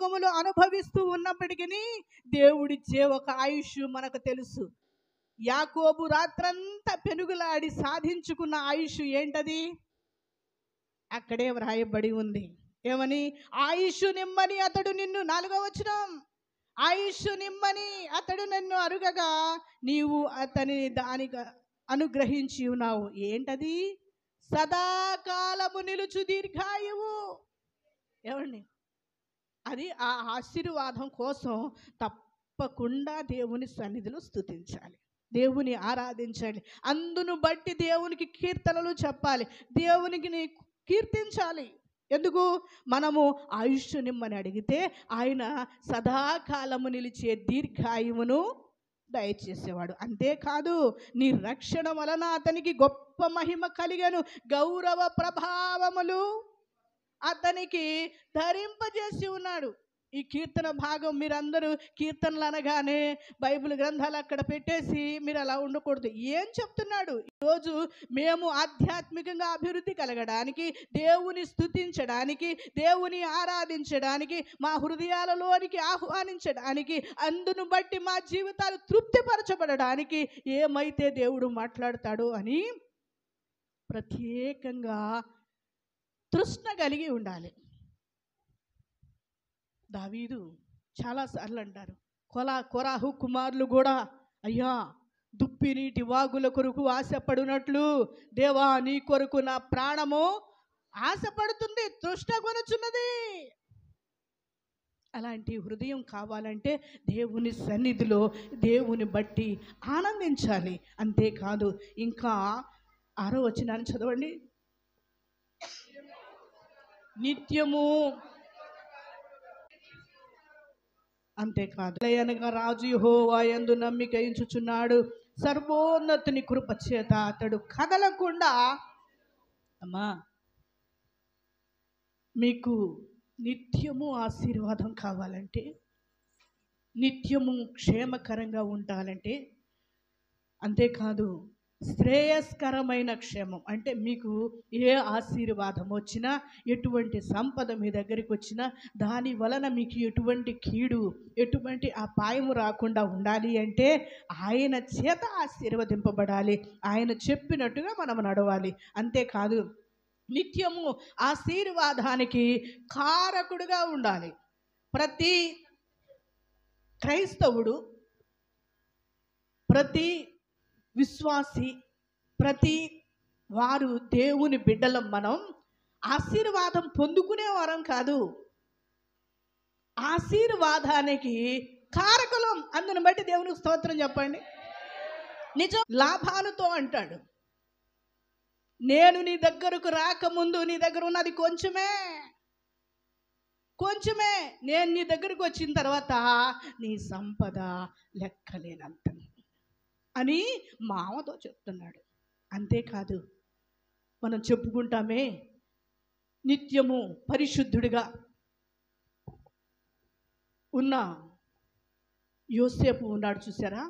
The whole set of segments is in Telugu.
భోగములు అనుభవిస్తూ ఉన్నప్పటికీ దేవుడిచ్చే ఒక ఆయుష్ మనకు తెలుసు. యాకోబు రాత్రంతా పెనుగులాడి సాధించుకున్న ఆయుష్ ఏంటది? అక్కడే వ్రాయబడి ఉంది. ఏమని? ఆయుష్ నిమ్మని అతడు నిన్ను, 4వ వచనం, ఆయుష్ నిమ్మని అతడు నన్ను అరుగగా నీవు అతనిని దానికి అనుగ్రహించి ఉన్నావు. ఏంటది? సదాకాలము నిలుచు దీర్ఘాయువు. ఏమండి? అది ఆ ఆశీర్వాదం కోసం తప్పకుండా దేవుని సన్నిధిలో స్తుతించాలి, దేవుని ఆరాధించాలి, అందును బట్టి దేవునికి కీర్తనలు చెప్పాలి, దేవునికి కీర్తించాలి. ఎందుకు? మనము ఆయుష్ నిమ్మని అడిగితే ఆయన సదాకాలము నిలిచే దీర్ఘాయువును దయచేసేవాడు. అంతేకాదు, నీ రక్షణ వలన అతనికి గొప్ప మహిమ కలిగెను, గౌరవ ప్రభావములు అతనికి ధరింపజేసి ఉన్నాడు. ఈ కీర్తన భాగం మీరందరూ కీర్తనలు అనగానే బైబిల్ గ్రంథాలు అక్కడ పెట్టేసి మీరు అలా ఉండకూడదు. ఏం చెప్తున్నాడు? ఈరోజు మేము ఆధ్యాత్మికంగా అభివృద్ధి కలగడానికి, దేవుని స్తుతించడానికి, దేవుని ఆరాధించడానికి, మా హృదయాలలోనికి ఆహ్వానించడానికి, అందును బట్టి మా జీవితాలు తృప్తిపరచబడడానికి ఏమైతే దేవుడు మాట్లాడతాడో అని ప్రత్యేకంగా తృష్ణ కలిగి ఉండాలి. దావీదు చాలాసార్లు అంటారు, కొరాహు కుమారులు కూడా, అయ్యా దుప్పి నీటి వాగుల కొరకు ఆశపడినట్లు దేవా నీ కొరకు నా ప్రాణము ఆశపడుతుంది, తృష్ణ కొనుచున్నది. అలాంటి హృదయం కావాలంటే దేవుని సన్నిధిలో దేవుని బట్టి ఆనందించాలి. అంతేకాదు, ఇంకా 6వ వచనాన్ని చదవండి. నిత్యము, అంతేకాదు, అనగా రాజు యెహోవా యందు నమ్మిక ఉంచుచున్నాడు, సర్వోన్నతుని కృప చేత అతడు కదలకుండా. అమ్మా, మీకు నిత్యము ఆశీర్వాదం కావాలంటే, నిత్యము క్షేమకరంగా ఉండాలంటే, అంతేకాదు శ్రేయస్కరమైన క్షేమం అంటే మీకు ఏ ఆశీర్వాదం వచ్చినా, ఎటువంటి సంపద మీ దగ్గరికి వచ్చినా దాని వలన మీకు ఎటువంటి కీడు, ఎటువంటి అపాయము రాకుండా ఉండాలి అంటే ఆయన చేత ఆశీర్వదింపబడాలి, ఆయన చెప్పినట్టుగా మనం నడవాలి. అంతేకాదు నిత్యము ఆశీర్వాదానికి కారకుడుగా ఉండాలి. ప్రతి క్రైస్తవుడు, ప్రతి విశ్వాసి, ప్రతి వారు దేవుని బిడ్డలం. మనం ఆశీర్వాదం పొందుకునే వారం కాదు, ఆశీర్వాదానికి కారకులం. అందుని బట్టి దేవునికి స్తోత్రం చెప్పండి. నిజం. లాభాలతో అంటాడు, నేను నీ దగ్గరకు రాకముందు నీ దగ్గర ఉన్నది కొంచెమే, నేను నీ దగ్గరకు వచ్చిన తర్వాత నీ సంపద లెక్కలేనంత అని మామతో చెప్తున్నాడు. అంతేకాదు, మనం చెప్పుకుంటామే, నిత్యము పరిశుద్ధుడిగా ఉన్న యోసేపు ఉన్నాడు చూసారా,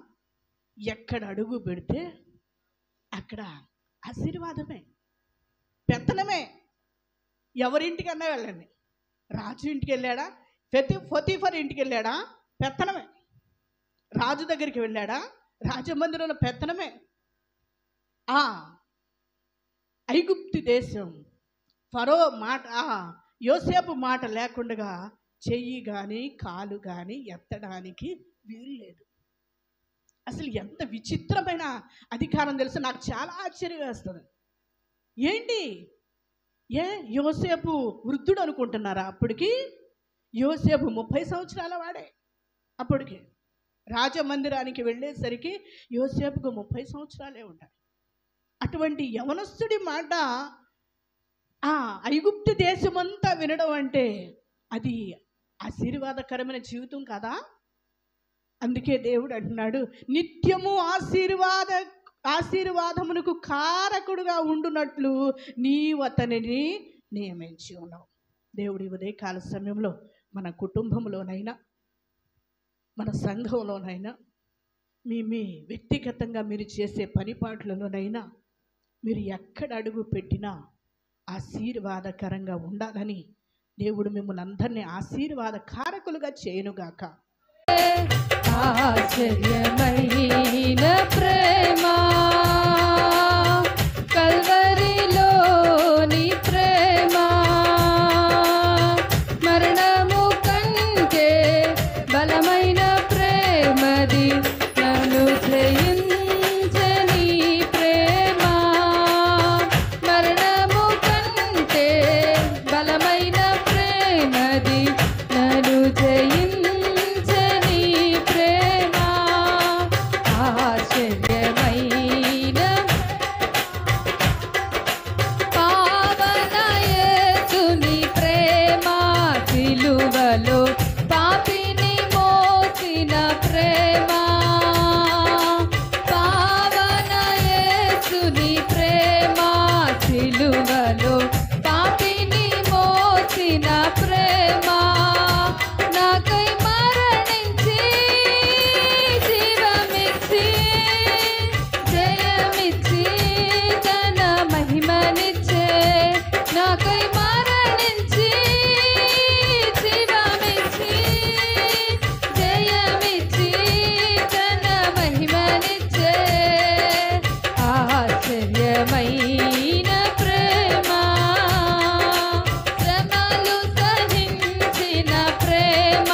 ఎక్కడ అడుగు పెడితే అక్కడ ఆశీర్వాదమే, పెత్తనమే. ఎవరింటికన్నా వెళ్ళండి, రాజు ఇంటికి వెళ్ళాడా, పొతీఫర్ ఇంటికి వెళ్ళాడా, పెత్తనమే. రాజు దగ్గరికి వెళ్ళాడా, రాజమందిరంలో పెత్తనమే. ఐగుప్తు దేశం ఫరో మాట, యోసేపు మాట లేకుండా చెయ్యి కానీ కాలు కానీ ఎత్తడానికి వీలు లేదు. అసలు ఎంత విచిత్రమైన అధికారం తెలుసు. నాకు చాలా ఆశ్చర్యం వేస్తుంది. ఏంటి, యోసేపు వృద్ధుడు అనుకుంటున్నారా? అప్పటికి యోసేపు 30 సంవత్సరాల వాడే. అప్పటికి రాజమందిరానికి వెళ్ళేసరికి యోసేపుకు 30 సంవత్సరాలే ఉంటాయి. అటువంటి యవనస్తుడి మాట ఐగుప్తు దేశమంతా వినడం అంటే అది ఆశీర్వాదకరమైన జీవితం కదా. అందుకే దేవుడు అంటున్నాడు, నిత్యము ఆశీర్వాదమునకు కారకుడుగా ఉండునట్లు నీవు అతనిని నియమించి ఉన్నావు. దేవుడి ఉదయకాల సమయంలో మన కుటుంబంలోనైనా, మన సంఘంలోనైనా, మీ వ్యక్తిగతంగా మీరు చేసే పనిపాట్లలోనైనా మీరు ఎక్కడ అడుగు పెట్టినా ఆశీర్వాదకరంగా ఉండాలని దేవుడు మిమ్మల్ని అందరినీ ఆశీర్వాద కారకులుగా చేయునుగాక. ఆశ్చర్యమైన ప్రేమ కల్వరిలోని ప్రేమ మరణము కంటే బలమైన ప్రేమది నన్ను జయించని ప్రేమ మరణము కంటే బలమైన ప్రేమది నన్ను జయించని ప్రేమ ఆశ్చర్యమైన పావన యేసుని ప్రేమ సిలువలో పాపిని మోసిన ప్రేమ పావన యేసుని ప్రేమ సిలువలో పాపిని మోసిన ప్రేమ నాకై మరణించి జీవమిచ్చి జయమిచ్చి తన మహిమనిచ్చే నాకై మరణించి జీవమిచ్చి జయమిచ్చి తన మహిమనిచ్చే ఆశ్చర్యమైన ప్రేమ శ్రమలు సహించిన ప్రేమ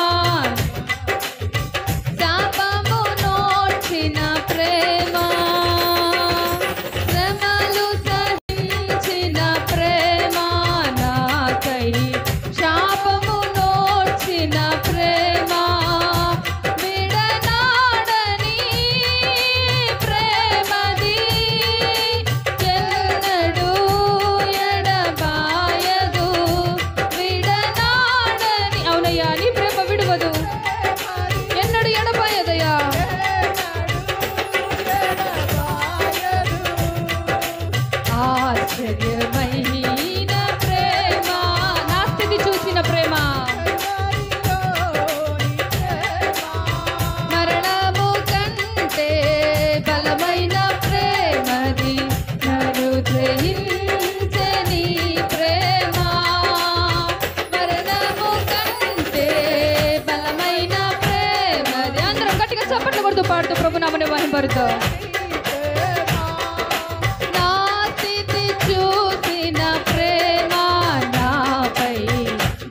శాపము నోచిన ప్రేమ శ్రమలు సహించిన ప్రేమ నాకై శాపము నోచిన ప్రేమ విడనాడని ప్రేమది ఎన్నడూ ఎడబాయదు విడనాడని అవునయ్యా నీ ప్రేమ విడువదు ఎన్నడు ఎడబాయదయ్యా ఆశ్చర్యమైన ప్రేమ నా స్థితి చూసిన ప్రేమ మరణము కంటే బలమైన ప్రేమది నన్ను జయించని ప్రేమ మరణము కంటే బలమైన ప్రేమది అందరం గట్టిగా చప్పట్లు కొడుతూ పాడుతూ ప్రభునామని మహిమపరుతూ నా స్థితి చూసిన ప్రేమ నాపై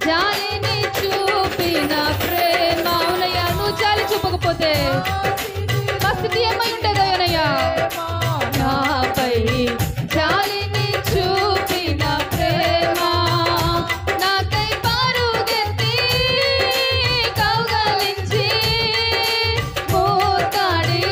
జాలిని చూపిన ప్రేమ అవునయ్యా నువ్వు జాలి చూపకపోతే మా స్థితి ఏమై ఉండేదయ్యా నాపై జాలిని చూపిన ప్రేమ నాకై పరుగెత్తి కౌగలించి మోతాడి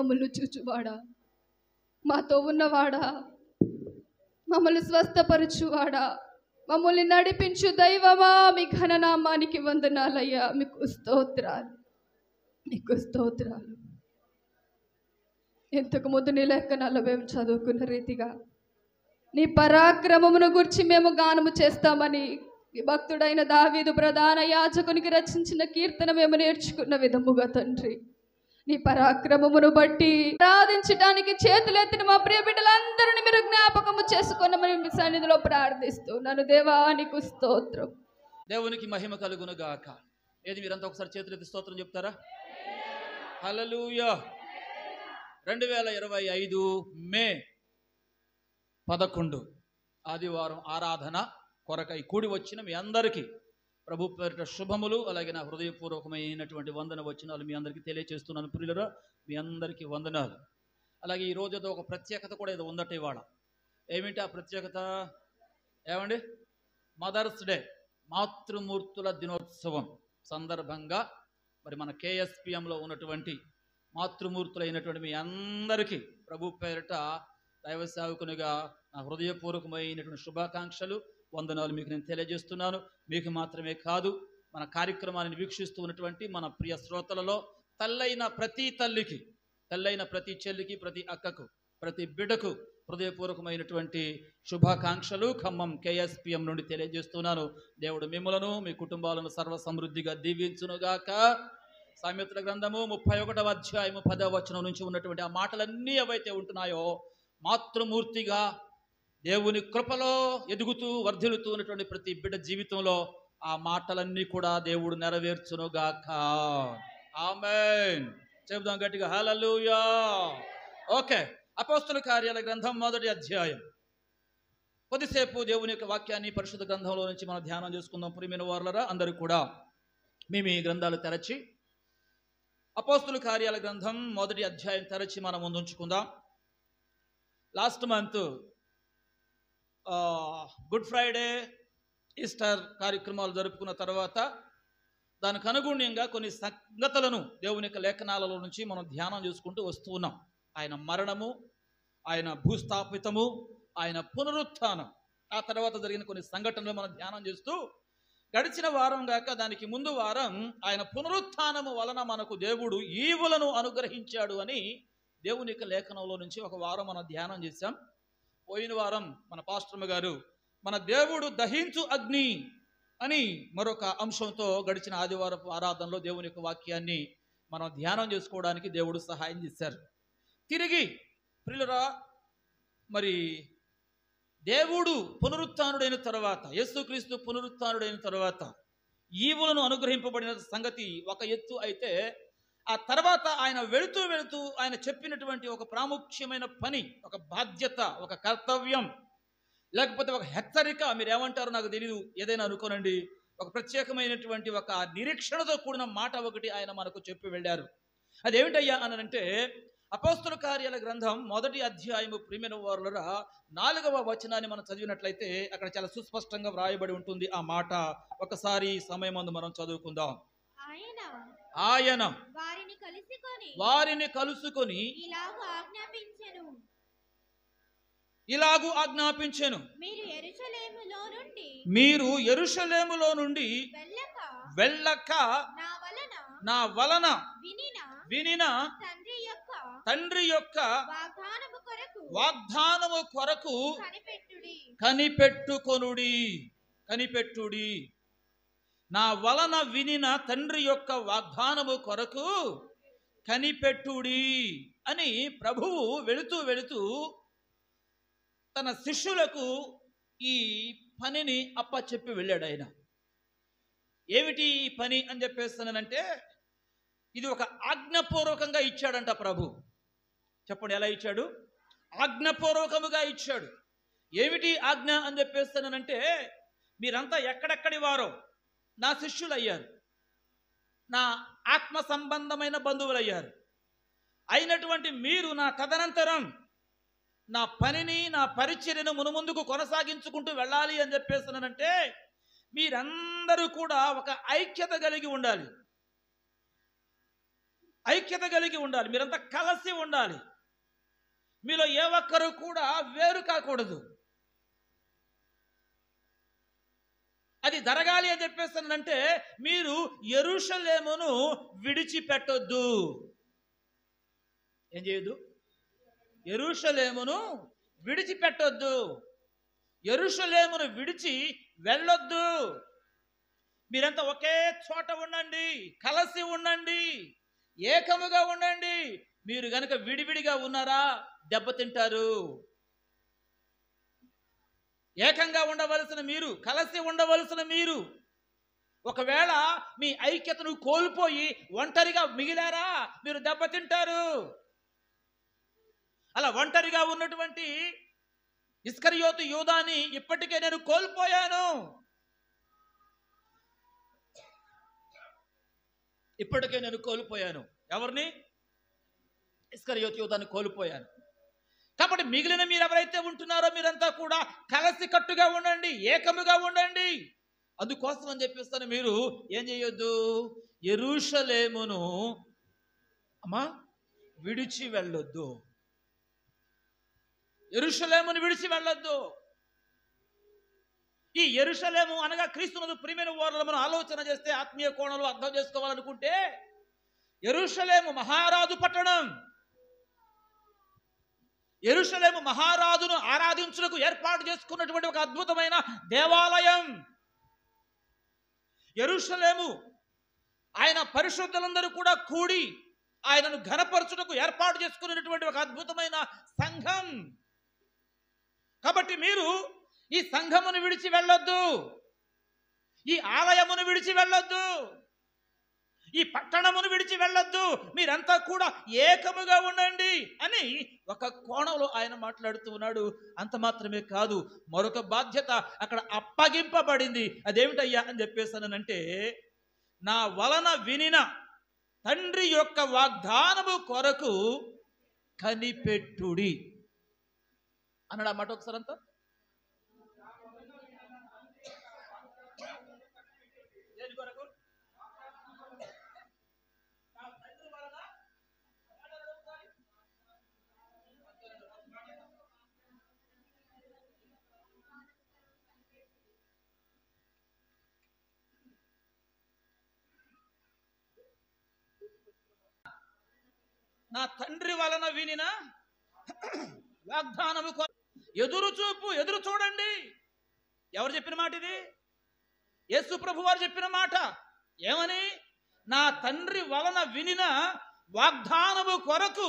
మమ్మల్ని చూచువాడా, మాతో ఉన్నవాడా, మమ్మల్ని స్వస్థపరచువాడా, మమ్మల్ని నడిపించు దైవమా, మీ ఘననామానికి వందనాలయ్యా. మీకు స్తోత్రాలు, మీకు స్తోత్రాలు. ఇంతకు ముందు నీ లేఖనాల్లో మేము చదువుకున్న రీతిగా నీ పరాక్రమమును గురించి మేము గానము చేస్తామని ఈ భక్తుడైన దావీదు ప్రధాన యాజకునికి రచించిన కీర్తన మేము నేర్చుకున్న విధముగా తండ్రి, నీ పరాక్రమమును బట్టి ఆరాధించడానికి చేతులెత్తిన మా ప్రియ బిడ్డలందరినీ మీరు జ్ఞాపకము చేసుకున్నామని మీ సన్నిధిలో ప్రార్థిస్తున్నాను. దేవా నీకు స్తోత్రం. దేవునికి మహిమ కలుగును గాక. ఏది మీరంతా ఒకసారి చేతులెత్తి స్తోత్రం చెప్తారా? హల్లెలూయా. 2025 మే 11 ఆదివారం ఆరాధన కొరకై కూడి వచ్చిన మీ అందరికీ ప్రభు పేరిట శుభములు, అలాగే నా హృదయపూర్వకమైనటువంటి వందన వచనాలు మీ అందరికీ తెలియజేస్తున్నాను. ప్రియులరా, మీ అందరికీ వందనాలు. అలాగే ఈ రోజు ఏదో ఒక ప్రత్యేకత కూడా ఏదో ఉందట ఇవాళ. ఏమిటి ఆ ప్రత్యేకత? ఏమండి? మదర్స్ డే, మాతృమూర్తుల దినోత్సవం సందర్భంగా మరి మన KSPMలో ఉన్నటువంటి మాతృమూర్తులైనటువంటి మీ అందరికీ ప్రభు పేరిట దైవ సేవకునిగా నా హృదయపూర్వకమైనటువంటి శుభాకాంక్షలు, వందనాలు మీకు నేను తెలియజేస్తున్నాను. మీకు మాత్రమే కాదు, మన కార్యక్రమాన్ని వీక్షిస్తూ ఉన్నటువంటి మన ప్రియ శ్రోతలలో తల్లైన ప్రతి తల్లికి, తల్లైన ప్రతి చెల్లికి, ప్రతి అక్కకు, ప్రతి బిడ్డకు హృదయపూర్వకమైనటువంటి శుభాకాంక్షలు ఖమ్మం KSPM నుండి తెలియజేస్తున్నాను. దేవుడు మిమ్మలను, మీ కుటుంబాలను సర్వ సమృద్ధిగా దీవించునుగాక. సామెతల గ్రంథము 31వ అధ్యాయము 10వ వచనం నుంచి ఉన్నటువంటి ఆ మాటలన్నీ ఏవైతే ఉంటున్నాయో, మాతృమూర్తిగా దేవుని కృపలో ఎదుగుతూ వర్ధిల్లుతూ ఉన్నటువంటి ప్రతి బిడ్డ జీవితంలో ఆ మాటలన్నీ కూడా దేవుడు నెరవేర్చునుగాక. ఆమేన్. చెబుదాం గట్టిగా హల్లెలూయా. ఓకే, అపోస్తలుల కార్యాల గ్రంథం 1వ అధ్యాయం. కొద్దిసేపు దేవుని యొక్క వాక్యాన్ని పరిశుద్ధ గ్రంథంలో నుంచి మనం ధ్యానం చేసుకుందాం. ప్రియమైన వారలారా, అందరూ కూడా మీ గ్రంథాలు తెరచి అపోస్తలుల కార్యాల గ్రంథం 1వ అధ్యాయం తెరచి మనం ముందు ఉంచుకుందాం. Last month good Friday, Easter కార్యక్రమాలు జరుపుకున్న తర్వాత దానికి అనుగుణ్యంగా కొన్ని సంగతులను దేవుని యొక్క లేఖనాలలో నుంచి మనం ధ్యానం చేసుకుంటూ వస్తూ ఉన్నాం. ఆయన మరణము, ఆయన భూస్థాపితము, ఆయన పునరుత్థానం, ఆ తర్వాత జరిగిన కొన్ని సంఘటనలు మనం ధ్యానం చేస్తూ గడిచిన వారం గాక దానికి ముందు వారం ఆయన పునరుత్థానము వలన మనకు దేవుడు ఈవులను అనుగ్రహించాడు అని దేవుని యొక్క లేఖనంలో నుంచి ఒక వారం మనం ధ్యానం చేశాం. పోయిన వారం మన పాస్టర్మ గారు మన దేవుడు దహించు అగ్ని అని మరొక అంశంతో గడిచిన ఆదివారపు ఆరాధనలో దేవుని యొక్క వాక్యాన్ని మనం ధ్యానం చేసుకోవడానికి దేవుడు సహాయం చేశారు. తిరిగి ప్రియులరా, మరి దేవుడు పునరుత్థానుడైన తర్వాత, యేసుక్రీస్తు పునరుత్థానుడైన తర్వాత ఈవులను అనుగ్రహింపబడిన సంగతి ఒక ఎత్తు అయితే, ఆ తర్వాత ఆయన వెళుతూ వెళుతూ ఆయన చెప్పినటువంటి ఒక ప్రాముఖ్యమైన పని, ఒక బాధ్యత, ఒక కర్తవ్యం, లేకపోతే ఒక హెచ్చరిక, మీరు ఏమంటారో నాకు తెలియదు, ఏదైనా అనుకోనండి, ఒక ప్రత్యేకమైనటువంటి ఒక నిరీక్షణతో కూడిన మాట ఒకటి ఆయన మనకు చెప్పి వెళ్ళారు. అదేమిటయ్యా అని అంటే, అపోస్తలుల కార్యాల గ్రంథం 1వ అధ్యాయము ప్రియమైన వారలారా 4వ వచనాన్ని మనం చదివినట్లయితే అక్కడ చాలా సుస్పష్టంగా వ్రాయబడి ఉంటుంది ఆ మాట. ఒకసారి సమయం ముందు మనం చదువుకుందాం. ఆయన వారిని కలుసుకొని ఇలాగు ఆజ్ఞాపించెను, మీరు యెరూషలేములో నుండి వెళ్ళక నా వలన వినిన తండ్రి యొక్క వాగ్దానము కొరకు కనిపెట్టుడి. నా వలన వినిన తండ్రి యొక్క వాగ్దానము కొరకు కనిపెట్టుడి అని ప్రభువు వెళుతూ వెళుతూ తన శిష్యులకు ఈ పనిని అప్పచెప్పి వెళ్ళాడు. ఆయన ఏమిటి ఈ పని అని చెప్పేస్తానంటే, ఇది ఒక ఆజ్ఞపూర్వకంగా ఇచ్చాడంట ప్రభు. చెప్పండి, ఎలా ఇచ్చాడు? ఆజ్ఞపూర్వకముగా ఇచ్చాడు. ఏమిటి ఆజ్ఞ అని చెప్పేస్తానంటే, మీరంతా ఎక్కడెక్కడి వారో నా శిష్యులయ్యారు, నా ఆత్మ సంబంధమైన బంధువులయ్యారు. అయినటువంటి మీరు నా తదనంతరం నా పనిని, నా పరిచర్యను మునుముందుకు కొనసాగించుకుంటూ వెళ్ళాలి అని చెప్పేస్తున్నానంటే, మీరందరూ కూడా ఒక ఐక్యత కలిగి ఉండాలి. ఐక్యత కలిగి ఉండాలి, మీరంతా కలిసి ఉండాలి. మీలో ఏ ఒక్కరు కూడా వేరు కాకూడదు. అది జరగాలి అని చెప్పేస్తానంటే మీరు యెరూషలేమును విడిచిపెట్టొద్దు. ఏం చేయొద్దు? యెరూషలేమును విడిచిపెట్టొద్దు. యెరూషలేమును విడిచి వెళ్ళొద్దు. మీరంతా ఒకే చోట ఉండండి, కలిసి ఉండండి, ఏకముగా ఉండండి. మీరు గనక విడివిడిగా ఉన్నారా దెబ్బతింటారు. ఏకంగా ఉండవలసిన మీరు, కలిసి ఉండవలసిన మీరు ఒకవేళ మీ ఐక్యతను కోల్పోయి ఒంటరిగా మిగిలారా మీరు దెబ్బతింటారు. అలా ఒంటరిగా ఉన్నటువంటి ఇస్కరియోతు యూదాని ఇప్పటికే నేను కోల్పోయాను. ఎవరిని? ఇస్కరియోతు యూదాని కోల్పోయాను. కాబట్టి మిగిలిన మీరు ఎవరైతే ఉంటున్నారో మీరంతా కూడా కలిసి కట్టుగా ఉండండి, ఏకముగా ఉండండి. అందుకోసం అని చెప్పేస్తాను మీరు ఏం చేయొద్దు? యెరూషలేమును విడిచి వెళ్ళొద్దు. యెరూషలేమును విడిచి వెళ్ళొద్దు. ఈ యెరూషలేము అనగా క్రీస్తునందు ప్రియమైన వారులను మనం ఆలోచన చేస్తే ఆత్మీయ కోణంలో అర్థం చేసుకోవాలనుకుంటే యెరూషలేము మహారాజు పట్టణం. యెరూషలేము మహారాజును ఆరాధించుటకు ఏర్పాటు చేసుకున్నటువంటి ఒక అద్భుతమైన దేవాలయం. యెరూషలేము ఆయన పరిశుద్ధులందరూ కూడా కూడి ఆయనను ఘనపరచుటకు ఏర్పాటు చేసుకున్నటువంటి ఒక అద్భుతమైన సంఘం. కాబట్టి మీరు ఈ సంఘమును విడిచి వెళ్ళొద్దు, ఈ ఆలయమును విడిచి వెళ్ళొద్దు, ఈ పట్టణమును విడిచి వెళ్ళొద్దు. మీరంతా కూడా ఏకముగా ఉండండి అని ఒక కోణంలో ఆయన మాట్లాడుతూ ఉన్నాడు. అంత మాత్రమే కాదు, మరొక బాధ్యత అక్కడ అప్పగింపబడింది. అదేమిటయ్యా అని చెప్పేసానంటే, నా వలన వినిన తండ్రి యొక్క వాగ్దానము కొరకు కనిపెట్టుడి అన్నాడు. ఆ మాట ఒకసారి అంతా దేని కొరకు? నా తండ్రి వలన వినిన వాగ్దానము ఎదురు చూడండి. ఎవరు చెప్పిన మాట ఇది? యేసు ప్రభు వారు చెప్పిన మాట. ఏమని? నా తండ్రి వలన వినిన వాగ్దానము కొరకు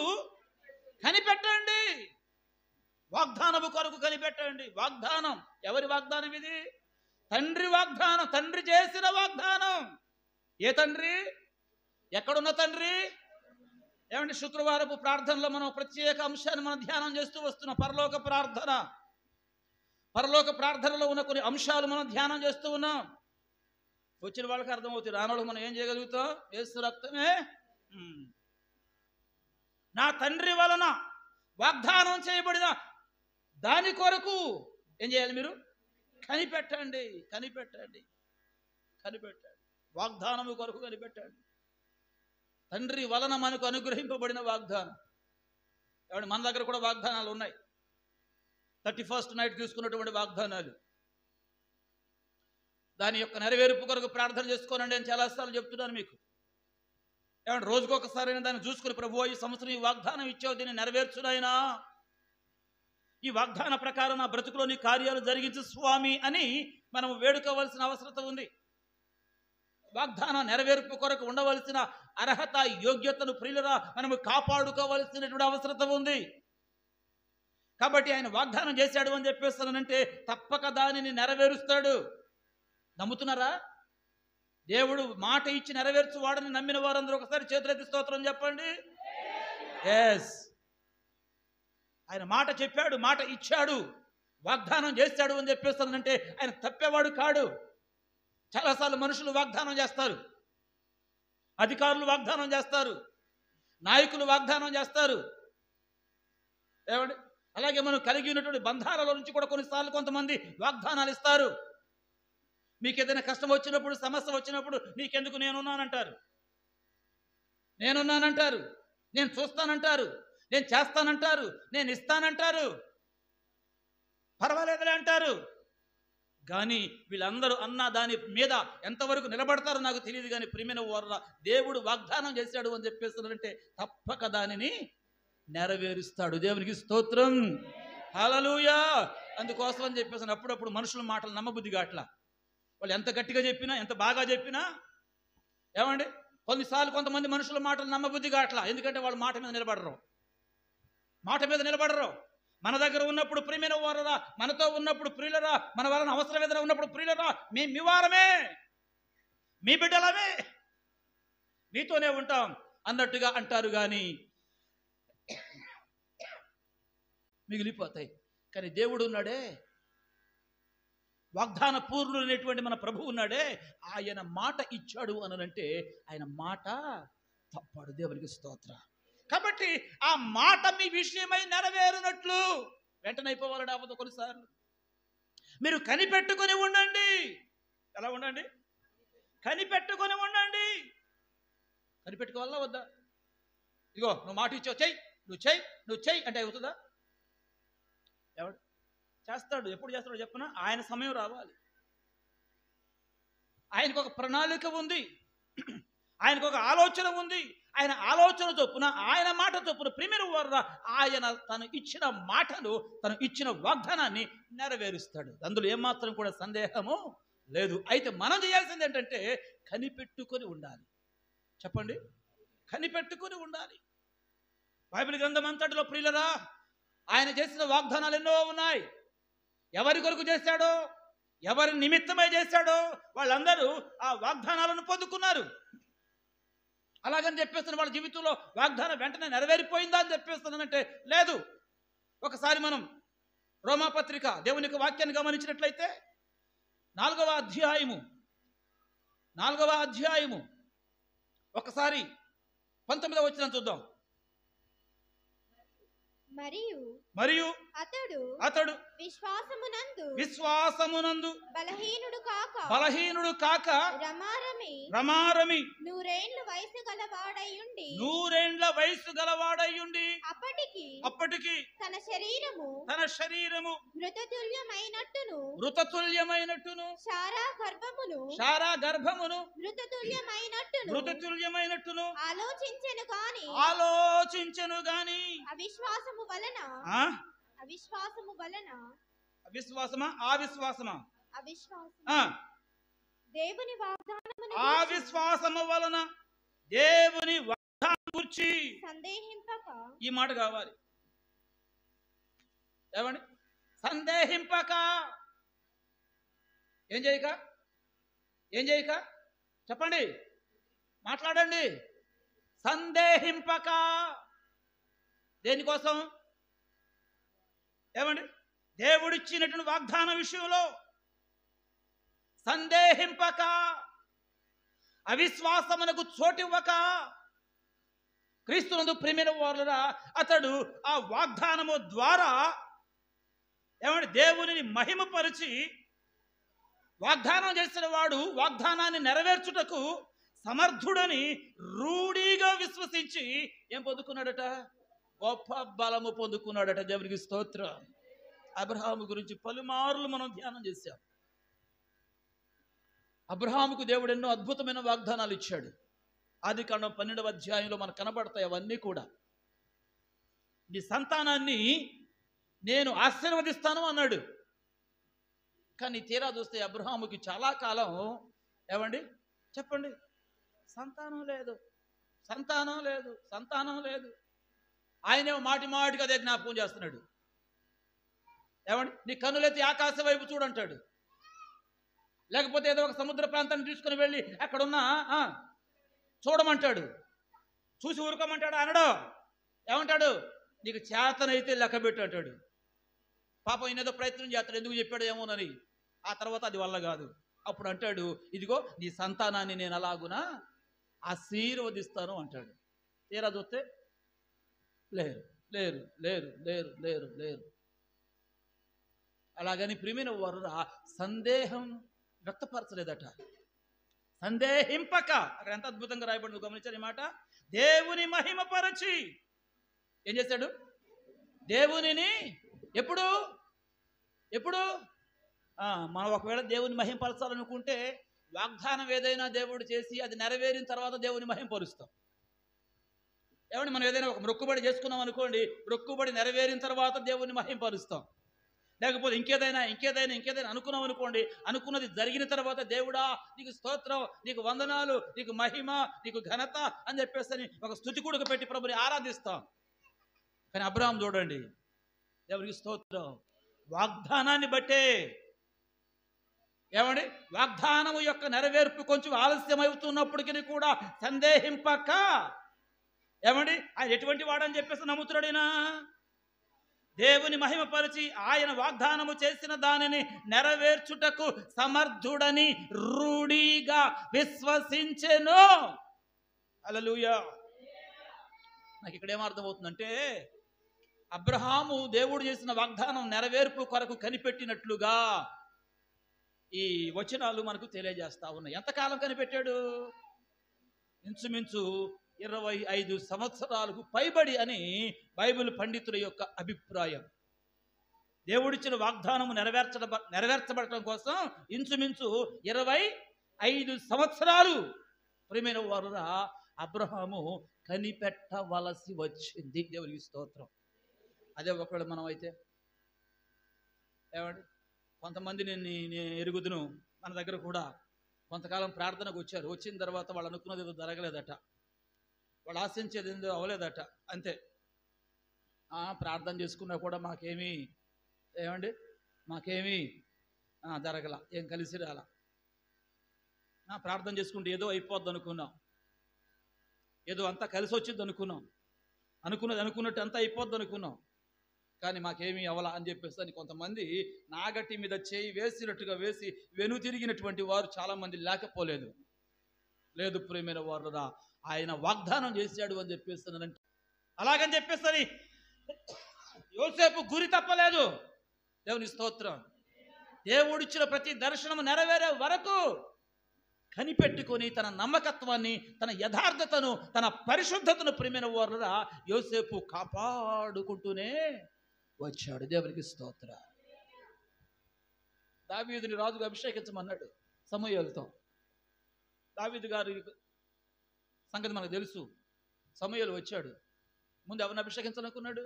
కనిపెట్టండి. వాగ్దానము కొరకు కనిపెట్టండి. వాగ్దానం ఎవరి వాగ్దానం ఇది? తండ్రి వాగ్దానం, తండ్రి చేసిన వాగ్దానం. ఏ తండ్రి? ఎక్కడున్న తండ్రి? ఏమంటే శుక్రవారపు ప్రార్థనలో మనం ప్రత్యేక అంశాన్ని మనం ధ్యానం చేస్తూ వస్తున్నాం. పరలోక ప్రార్థన. పరలోక ప్రార్థనలో ఉన్న కొన్ని అంశాలు మనం ధ్యానం చేస్తూ ఉన్నాం. వచ్చిన వాళ్ళకి అర్థమవుతుంది, రాని వాళ్ళకి మనం ఏం చేయగలుగుతాం? యేసు రక్తమే. నా తండ్రి వలన వాగ్దానం చేయబడిన దాని కొరకు ఏం చేయాలి? మీరు కనిపెట్టండి. వాగ్దానము కొరకు కనిపెట్టండి. తండ్రి వలన మనకు అనుగ్రహింపబడిన వాగ్దానం. ఏమంటే మన దగ్గర కూడా వాగ్దానాలు ఉన్నాయి. 31st నైట్ తీసుకున్నటువంటి వాగ్దానాలు. దాని యొక్క నెరవేర్పు కొరకు ప్రార్థన చేసుకోనండి అని చాలాసార్లు చెప్తున్నాను మీకు. ఏమంటే రోజుకొకసారైనా దాన్ని చూసుకుని, ప్రభువా ఈ సంవత్సరం ఈ వాగ్దానం ఇచ్చావు, దీన్ని నెరవేర్చునైనా, ఈ వాగ్దాన ప్రకారం నా బ్రతుకులోని కార్యాలు జరిగించు స్వామి అని మనం వేడుకోవలసిన అవసరత ఉంది. వాగ్దాన నెరవేర్పు కొరకు ఉండవలసిన అర్హత, యోగ్యతను ప్రియులరా మనము కాపాడుకోవలసినటువంటి అవసరత ఉంది. కాబట్టి ఆయన వాగ్దానం చేశాడు అని చెప్పేస్తానంటే తప్పక దానిని నెరవేరుస్తాడు. నమ్ముతున్నారా? దేవుడు మాట ఇచ్చి నెరవేర్చువాడని నమ్మిన వారందరూ ఒకసారి చేతులెత్తి స్తోత్రం చెప్పండి. ఎస్, ఆయన మాట చెప్పాడు, మాట ఇచ్చాడు, వాగ్దానం చేశాడు అని చెప్పేస్తానంటే ఆయన తప్పేవాడు కాడు. చాలాసార్లు మనుషులు వాగ్దానం చేస్తారు, అధికారులు వాగ్దానం చేస్తారు, నాయకులు వాగ్దానం చేస్తారు. ఏమండి? అలాగే మనం కలిగి ఉన్నటువంటి బంధాలలో నుంచి కూడా కొన్నిసార్లు కొంతమంది వాగ్దానాలు ఇస్తారు. మీకు ఏదైనా కష్టం వచ్చినప్పుడు, సమస్య వచ్చినప్పుడు నీకెందుకు నేనున్నానంటారు. నేనున్నానంటారు, నేను చూస్తానంటారు, నేను చేస్తానంటారు, నేను ఇస్తానంటారు, పర్వాలేదులే అంటారు. కానీ వీళ్ళందరూ అన్న దాని మీద ఎంతవరకు నిలబడతారో నాకు తెలియదు. కానీ ప్రియమైన వారులారా, దేవుడు వాగ్దానం చేశాడు అని చెప్పేస్తున్నారంటే తప్పక దానిని నెరవేరుస్తాడు. దేవునికి స్తోత్రం, హల్లెలూయా. అందుకోసం అని చెప్పేసి అప్పుడప్పుడు మనుషుల మాటలు నమ్మబుద్ధి కావట్లా. వాళ్ళు ఎంత గట్టిగా చెప్పినా, ఎంత బాగా చెప్పినా, ఏమండి, కొన్నిసార్లు కొంతమంది మనుషుల మాటలు నమ్మబుద్ధి కావట్లా. ఎందుకంటే వాళ్ళు మాట మీద నిలబడరు, మాట మీద నిలబడరు. మన దగ్గర ఉన్నప్పుడు ప్రియమైన వారురా, మనతో ఉన్నప్పుడు ప్రియులరా, మన వలన అవసరం ఏదైనా ఉన్నప్పుడు ప్రియులరా, మీ వారమే, మీ బిడ్డలమే, మీతోనే ఉంటాం అన్నట్టుగా అంటారు. కానీ మిగిలిపోతాయి. కానీ దేవుడు ఉన్నాడే, వాగ్దాన పూర్ణుడు అనేటువంటి మన ప్రభు ఉన్నాడే, ఆయన మాట ఇచ్చాడు అనంటే ఆయన మాట తప్పాడు. దేవునికి స్తోత్రం. కాబట్టి ఆ మాట మీ విషయమై నెరవేరునట్లు వెంటనే అయిపోవాలని అవ్వదు. కొన్నిసార్లు మీరు కనిపెట్టుకొని ఉండండి. ఎలా ఉండండి? కనిపెట్టుకొని ఉండండి. కనిపెట్టుకోవాలా వద్దా? ఇగో నువ్వు మాట ఇచ్చావు, చెయ్యి, నువ్వు చెయ్యి అంటే అవుతుందా? ఎవడు చేస్తాడు? ఎప్పుడు చేస్తాడో చెప్పనా? ఆయన సమయం రావాలి. ఆయనకు ఒక ప్రణాళిక ఉంది, ఆయనకు ఒక ఆలోచన ఉంది. ఆయన ఆలోచన చొప్పున, ఆయన మాట చొప్పున ప్రియమైన వారురా, ఆయన తను ఇచ్చిన మాటను, తను ఇచ్చిన వాగ్దానాన్ని నెరవేరుస్తాడు. అందులో ఏమాత్రం కూడా సందేహము లేదు. అయితే మనం చేయాల్సింది ఏంటంటే కనిపెట్టుకొని ఉండాలి. చెప్పండి, కనిపెట్టుకొని ఉండాలి. బైబిల్ గ్రంథం అంతటిలో ప్రియులరా, ఆయన చేసిన వాగ్దానాలు ఎన్నో ఉన్నాయి. ఎవరి కొరకు చేశాడో, ఎవరి నిమిత్తమై చేశాడో వాళ్ళందరూ ఆ వాగ్దానాలను పొందుకున్నారు. అలాగని చెప్పేస్తున్న వాళ్ళ జీవితంలో వాగ్దానం వెంటనే నెరవేరిపోయిందా అని చెప్పేస్తున్నానంటే లేదు. ఒకసారి మనం రోమాపత్రిక దేవుని యొక్క వాక్యాన్ని గమనించినట్లయితే 4వ అధ్యాయము ఒకసారి 19వ వచనం చూద్దాం. మరియు అతడు విశ్వాసమునందు బలహీనుడు కాక రమారమి 100 వయసు గలవాడయ్యుండి అప్పటికి తన శరీరము మృతతుల్యమైనట్టును శారా గర్భమును మృతతుల్యమైనట్టును ఆలోచించెను గాని అవిశ్వాసము వలన దేవుని వాగ్దానం గురించి సందేహింపక. ఈ మాట కావాలి. ఏమండి? సందేహింపక. ఏం చేయక చెప్పండి, మాట్లాడండి. సందేహింపక. దేనికోసం? ఏమండి? దేవుడిచ్చినటువంటి వాగ్దాన విషయంలో సందేహింపక, అవిశ్వాసమునకు చోటివ్వక, క్రీస్తునందు ప్రియమైన వారులారా, అతడు ఆ వాగ్దానము ద్వారా ఏమంటే దేవునిని మహిమపరిచి వాగ్దానం చేసిన వాడు వాగ్దానాన్ని నెరవేర్చుటకు సమర్థుడని రూఢిగా విశ్వసించి ఏం పొందుకున్నాడట? గొప్ప బలము పొందుకున్నాడట. దేవునికి స్తోత్రం. అబ్రహాము గురించి పలుమార్లు మనం ధ్యానం చేశాం. అబ్రహాముకు దేవుడు ఎన్నో అద్భుతమైన వాగ్దానాలు ఇచ్చాడు. ఆదికాండం 12వ అధ్యాయంలో మనకు కనబడతాయి అవన్నీ కూడా. నీ సంతానాన్ని నేను ఆశీర్వదిస్తాను అన్నాడు. కానీ తీరా చూస్తే అబ్రహాముకి చాలా కాలం ఏమండి చెప్పండి, సంతానం లేదు. ఆయనే మాటికి అదే జ్ఞాపకం చేస్తున్నాడు. ఏమండి? నీ కన్నులెత్తి ఆకాశం వైపు చూడంటాడు. లేకపోతే ఏదో ఒక సముద్ర ప్రాంతాన్ని తీసుకుని వెళ్ళి అక్కడున్న చూడమంటాడు. చూసి ఊరుకోమంటాడు అనడు. ఏమంటాడు? నీకు చేతనైతే లెక్కబెట్టు అంటాడు. పాపం ఈయనేదో ప్రయత్నం చేస్తాడు, ఎందుకు చెప్పాడు ఏమోనని. ఆ తర్వాత అది వల్ల కాదు. అప్పుడు అంటాడు, ఇదిగో నీ సంతానాన్ని నేను అలాగునా ఆశీర్వదిస్తాను అంటాడు. తీరా చూస్తే లేరు. అలాగని ప్రియమైన వారు సందేహం వ్యక్తపరచలేదట. సందేహింపక. అక్కడ ఎంత అద్భుతంగా రాయబడింది గమనించారు ఈ మాట. దేవుని మహిమపరచి ఏం చేశాడు? దేవునిని ఎప్పుడు ఎప్పుడు మనం ఒకవేళ దేవుని మహిమపరచాలనుకుంటే వాగ్దానం ఏదైనా దేవుడు చేసి అది నెరవేరిన తర్వాత దేవుని మహిమపరుస్తాం. ఏమండి, మనం ఏదైనా ఒక మొక్కుబడి చేసుకున్నాం అనుకోండి, మొక్కుబడి నెరవేరిన తర్వాత దేవుని మహిమపరుస్తాం. లేకపోతే ఇంకేదైనా అనుకున్నాం అనుకోండి, అనుకున్నది జరిగిన తర్వాత దేవుడా నీకు స్తోత్రం, నీకు వందనాలు, నీకు మహిమ, నీకు ఘనత అని చెప్పేసి ఒక స్తుతి కూడక పెట్టి ప్రభుని ఆరాధిస్తాం. కానీ అబ్రహాం చూడండి, దేవునికి స్తోత్రం, వాగ్దానాన్ని బట్టే, ఏమండి, వాగ్దానము యొక్క నెరవేర్పు కొంచెం ఆలస్యం అవుతున్నప్పటికీ కూడా సందేహింపక, ఏమండి, ఆయన ఎటువంటి వాడని చెప్పేసి నమ్ముతున్నాడైనా దేవుని మహిమపరిచి ఆయన వాగ్దానము చేసిన దానిని నెరవేర్చుటకు సమర్థుడని రూఢిగా విశ్వసించెను. హల్లెలూయా. నాకు ఇక్కడ ఏమర్థమవుతుందంటే, అబ్రహాము దేవుడు చేసిన వాగ్దానం నెరవేర్పు కొరకు కనిపెట్టినట్లుగా ఈ వచనాలు మనకు తెలియజేస్తా ఉన్నాయి. ఎంతకాలం కనిపెట్టాడు? ఇంచుమించు 25 సంవత్సరాలకు పైబడి అని బైబిల్ పండితుల యొక్క అభిప్రాయం. దేవుడిచ్చిన వాగ్దానము నెరవేర్చబడటం కోసం ఇంచుమించు 25 సంవత్సరాలు ప్రియమైన వారురా అబ్రహాము కనిపెట్టవలసి వచ్చింది. దేవునికి స్తోత్రం. అదే ఒకవేళ మనం అయితే, ఏమండి, కొంతమంది నేను ఎరుగుదును, మన దగ్గర కూడా కొంతకాలం ప్రార్థనకు వచ్చారు. వచ్చిన తర్వాత వాళ్ళు అనుకున్నది ఏదో జరగలేదట, వాళ్ళు ఆశించేది ఏందో అవ్వలేదట, అంతే. ప్రార్థన చేసుకున్నా కూడా మాకేమీ జరగల, ఏం కలిసి రాల. ప్రార్థన చేసుకుంటే ఏదో అయిపోద్ది అనుకున్నాం, ఏదో అంతా కలిసి వచ్చింది అనుకున్నాం, అనుకున్నట్టు అంతా అయిపోద్ది అనుకున్నాం, కానీ మాకేమీ అవలా అని చెప్పేసి అని కొంతమంది నాగటి మీద చేయి వేసినట్టుగా వేసి వెనుతిరిగినటువంటి వారు చాలామంది లేకపోలేదు. లేదు ప్రియమైన వారురా, ఆయన వాగ్దానం చేశాడు అని చెప్పేస్తానంటే, అలాగని చెప్పేసరి యోసేపు గురి తప్పలేదు. దేవుని స్తోత్రం. దేవుడిచ్చిన ప్రతి దర్శనము నెరవేరే వరకు కనిపెట్టుకొని తన నమ్మకత్వాన్ని, తన యథార్థతను, తన పరిశుద్ధతను ప్రియమైన వారురా యోసేపు కాపాడుకుంటూనే వచ్చాడు. దేవునికి స్తోత్ర. దావీదుని రాజుగా అభిషేకించమన్నాడు సమూయేలుతో. దావీదు గారి సంగతి మనకు తెలుసు. సమూయేలు వచ్చాడు, ముందు ఎవరిని అభిషేకించాలనుకున్నాడు?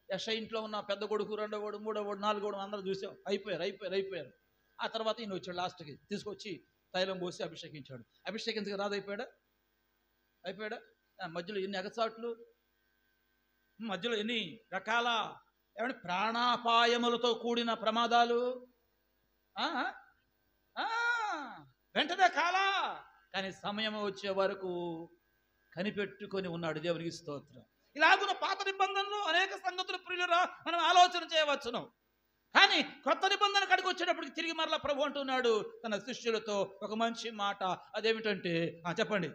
యెషయా ఇంట్లో ఉన్న పెద్ద కొడుకు, రెండో కొడుకు, మూడో కొడుకు, నాలుగో కొడుకు అందరూ చూసాం, అయిపోయారు. ఆ తర్వాత ఈయన వచ్చాడు, లాస్ట్కి తీసుకొచ్చి తైలం పోసి అభిషేకించాడు. అభిషేకించక అయిపోయాడా? మధ్యలో ఎన్ని ఎగచాట్లు, మధ్యలో ఎన్ని రకాల ప్రాణాపాయములతో కూడిన ప్రమాదాలు, వెంటనే కాలా, కానీ సమయం వచ్చే వరకు కనిపెట్టుకొని ఉన్నాడు. దేవునికి స్తోత్రం. ఇలాగున్న పాత నిబంధనలు అనేక సంగతులు ప్రియులరా మనం ఆలోచన చేయవచ్చును, కానీ కొత్త నిబంధన కడిగి వచ్చేటప్పటికి తిరిగి మరలా ప్రభు అంటున్నాడు తన శిష్యులతో ఒక మంచి మాట. అదేమిటంటే, చెప్పండి,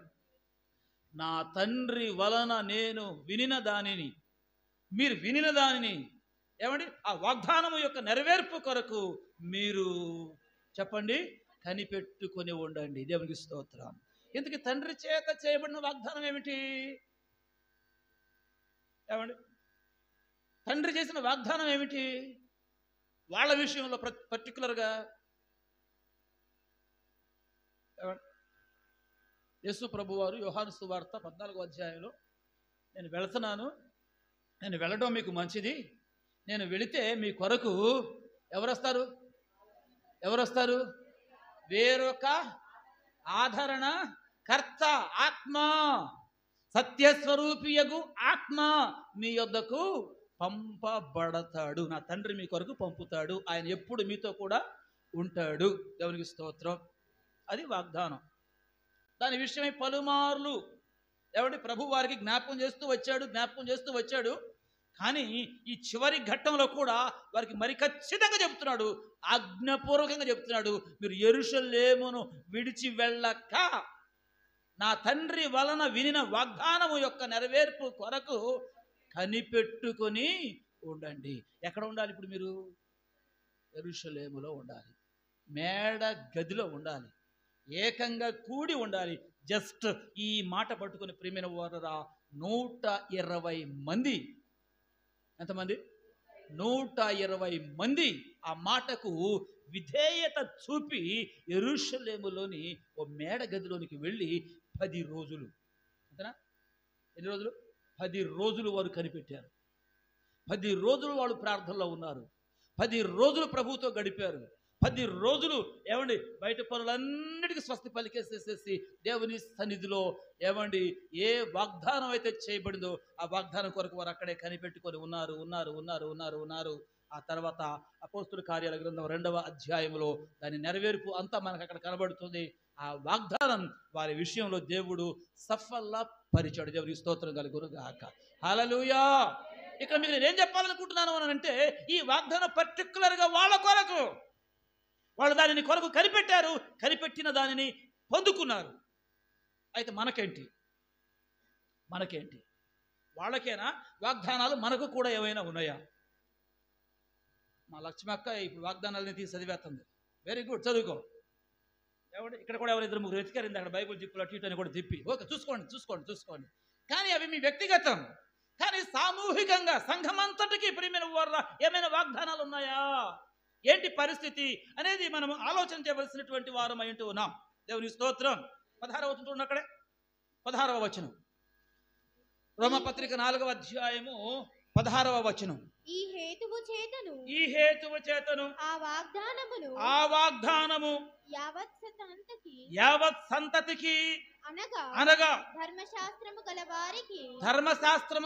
నా తండ్రి వలన నేను వినిన దానిని, మీరు వినిన దానిని, ఏమండి, ఆ వాగ్దానము యొక్క నెరవేర్పు కొరకు మీరు చెప్పండి కనిపెట్టుకొని ఉండండి. దేవునికి స్తోత్రం. ఇంతకీ తండ్రి చేత చేయబడిన వాగ్దానం ఏమిటి? ఏమండి, తండ్రి చేసిన వాగ్దానం ఏమిటి వాళ్ళ విషయంలో పర్టికులర్గా? యేసు ప్రభు వారు యోహాను సువార్త 14వ అధ్యాయంలో, నేను వెళుతున్నాను, నేను వెళ్ళడం మీకు మంచిది, నేను వెళితే మీ కొరకు ఎవరొస్తారు? వేరొక ఆదరణ కర్త, ఆత్మ, సత్యస్వరూపియగు ఆత్మ మీ యొద్దకు పంపబడతాడు. నా తండ్రి మీ కొరకు పంపుతాడు, ఆయన ఎప్పుడు మీతో కూడా ఉంటాడు. దేవునికి స్తోత్రం. అది వాగ్దానం. దాని విషయమై పలుమార్లు ప్రభు వారికి జ్ఞాపకం చేస్తూ వచ్చాడు. కానీ ఈ చివరి ఘట్టంలో కూడా వారికి మరి ఖచ్చితంగా చెప్తున్నాడు, ఆజ్ఞాపూర్వకంగా చెప్తున్నాడు, మీరు యెరూషలేమును విడిచి వెళ్ళక నా తండ్రి వలన వినిన వాగ్దానము యొక్క నెరవేర్పు కొరకు కనిపెట్టుకొని ఉండండి. ఎక్కడ ఉండాలి ఇప్పుడు మీరు? యెరూషలేములో ఉండాలి, మేడ గదిలో ఉండాలి. ఏకంగా కూడి ఉండాలి. జస్ట్ ఈ మాట పట్టుకుని ప్రియమైన వారరా 120 మంది, ఎంతమంది? 120 మంది ఆ మాటకు విధేయత చూపి యెరూషలేములోని ఓ మేడ గదిలోనికి వెళ్ళి 10 రోజులు, అంతేనా? ఎన్ని రోజులు? 10 రోజులు వారు కనిపెట్టారు. 10 రోజులు వాళ్ళు ప్రార్థనలో ఉన్నారు. 10 రోజులు ప్రభువుతో గడిపారు. 10 రోజులు ఏమండి బయట పనులన్నిటికీ స్వస్తి పలికేసేసేసి దేవుని సన్నిధిలో ఏమండి ఏ వాగ్దానం అయితే చేయబడిందో ఆ వాగ్దానం కొరకు వారు అక్కడే కనిపెట్టుకొని ఉన్నారు. ఆ తర్వాత అపోస్తుల కార్యాల గ్రంథం 2వ అధ్యాయంలో దాని నెరవేర్పు అంతా మనకు అక్కడ కనబడుతుంది. ఆ వాగ్దానం వారి విషయంలో దేవుడు సఫలపరిచాడు. దేవునికి స్తోత్రం కలుగునుగాక. హల్లెలూయా. ఇక్కడ మీకు నేనేం చెప్పాలనుకుంటున్నాను అని అంటే, ఈ వాగ్దానం పర్టికులర్గా వాళ్ళ కొరకు, వాళ్ళు దానిని కొరకు కనిపెట్టారు, కనిపెట్టిన దానిని పొందుకున్నారు. అయితే మనకేంటి? వాళ్ళకేనా వాగ్దానాలు? మనకు కూడా ఏమైనా ఉన్నాయా? మా లక్ష్మక్క ఇప్పుడు వాగ్దానాలని తీసి చదివేస్తుంది. వెరీ గుడ్, చదువుకో. ఏమంటే ఇక్కడ కూడా ఎవరు 2-3 వెతికారింది అక్కడ బైబుల్ జిప్పులు అటు ఇటు అని కూడా తిప్పి, ఓకే చూసుకోండి. కానీ అవి మీ వ్యక్తిగతం. కానీ సామూహికంగా సంఘమంతటికి ప్రియమైన వారు ఏమైనా వాగ్దానాలు ఉన్నాయా? ఏంటి పరిస్థితి అనేది మనం ఆలోచన చేయవలసినటువంటి వారం అయింటూ ఉన్నాం. దేవుని స్తోత్రం. 16వ వచనం చూడండి. అక్కడే 16వ వచనం, రోమపత్రిక 4వ అధ్యాయము 16వ వచనం. ఈ హేతువు చేతను ఆ వాగ్దానము యావత్ సంతతికి అనగా ధర్మశాస్త్రము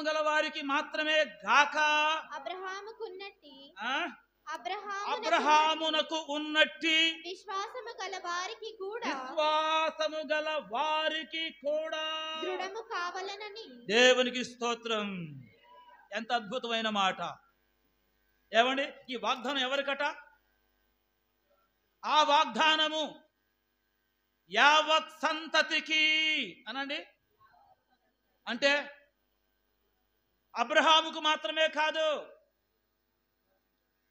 గల వారికి మాత్రమే గాక అబ్రహామునకు ఉన్నట్టి విశ్వాసము గల వారికి కూడా దృఢము కావాలనని. దేవునికి స్తోత్రం. ఎంత అద్భుతమైన మాట. ఏమండి ఈ వాగ్దానం ఎవరికట? ఆ వాగ్దానము యావత్ సంతతికి అనండి. అంటే అబ్రహాముకు మాత్రమే కాదు.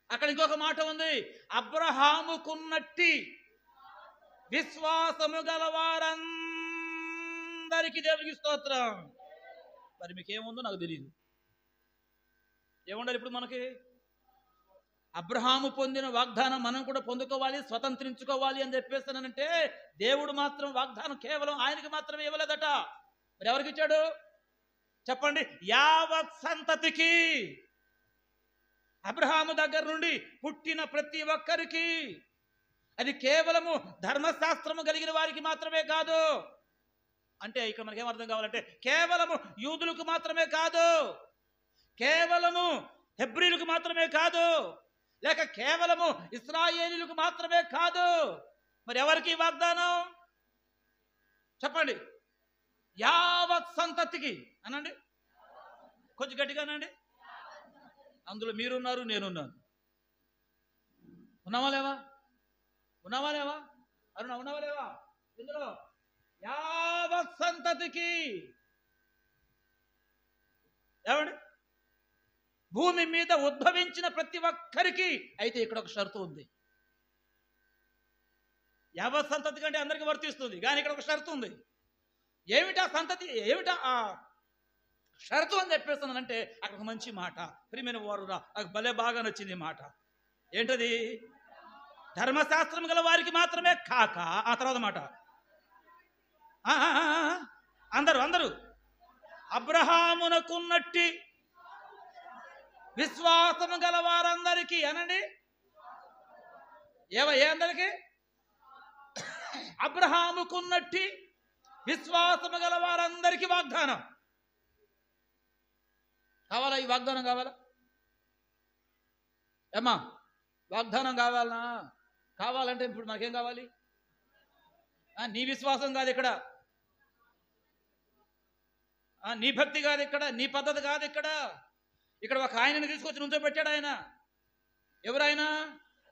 అక్కడ ఇంకొక మాట ఉంది, అబ్రహాముకున్నట్టి విశ్వాసము గల వారందరికీ. దేవునికి స్తోత్రం. మరి మీకేముందో నాకు తెలియదు. ఏముండాలి ఇప్పుడు మనకి? అబ్రహాము పొందిన వాగ్దానం మనం కూడా పొందుకోవాలి, స్వతంత్రించుకోవాలి అని చెప్పేస్తానంటే, దేవుడు మాత్రం వాగ్దానం కేవలం ఆయనకి మాత్రమే ఇవ్వలేదట. మరి ఎవరికి ఇచ్చాడు చెప్పండి? యావత్ సంతతికి. అబ్రహాము దగ్గర నుండి పుట్టిన ప్రతి ఒక్కరికి. అది కేవలము ధర్మశాస్త్రము కలిగిన వారికి మాత్రమే కాదు. అంటే ఇక్కడ మనకేం అర్థం కావాలంటే, కేవలము యూదులకు మాత్రమే కాదు, కేవలము హెబ్రీలకు మాత్రమే కాదు, లేక కేవలము ఇశ్రాయేలీలకు మాత్రమే కాదు. మరి ఎవరికి వాగ్దానం చెప్పండి? యావత్ సంతతికి అనండి. కొంచెం గట్టిగా అనండి. అందులో మీరున్నారు, నేనున్నాను. ఉన్నావా లేవా? అరుణ ఉన్నావా లేవా? ఇందులో యావత్ సంతతికి. ఏమండి? భూమి మీద ఉద్భవించిన ప్రతి ఒక్కరికి. అయితే ఇక్కడ ఒక షరతు ఉంది. యావత్ సంతతి కంటే అందరికీ వర్తిస్తుంది, కానీ ఇక్కడ ఒక షరతు ఉంది. ఏమిటా సంతతి, ఏమిటా ఆ షరతు అని చెప్పేస్తున్నానంటే, అక్కడ ఒక మంచి మాట. ప్రియమైన వారు నాకు భలే బాగా నచ్చింది మాట. ఏంటది? ధర్మశాస్త్రం గల వారికి మాత్రమే కాక, ఆ తర్వాత మాట అందరూ అబ్రహామునకున్నట్టి విశ్వాసము గల వారందరికీ అనండి. ఏ అందరికీ? అబ్రహాముకున్నట్టి విశ్వాసము గల వారందరికీ వాగ్దానం కావాలా? ఈ వాగ్దానం కావాలా? ఏమ్మా వాగ్దానం కావాలనా? కావాలంటే ఇప్పుడు మనకేం కావాలి? నీ విశ్వాసం కాదు ఇక్కడ, నీ భక్తి కాదు ఇక్కడ, నీ పద్ధతి కాదు ఇక్కడ. ఇక్కడ ఒక ఆయనని తీసుకొచ్చి నుంచోబెట్టాడు. ఆయన ఎవరైనా?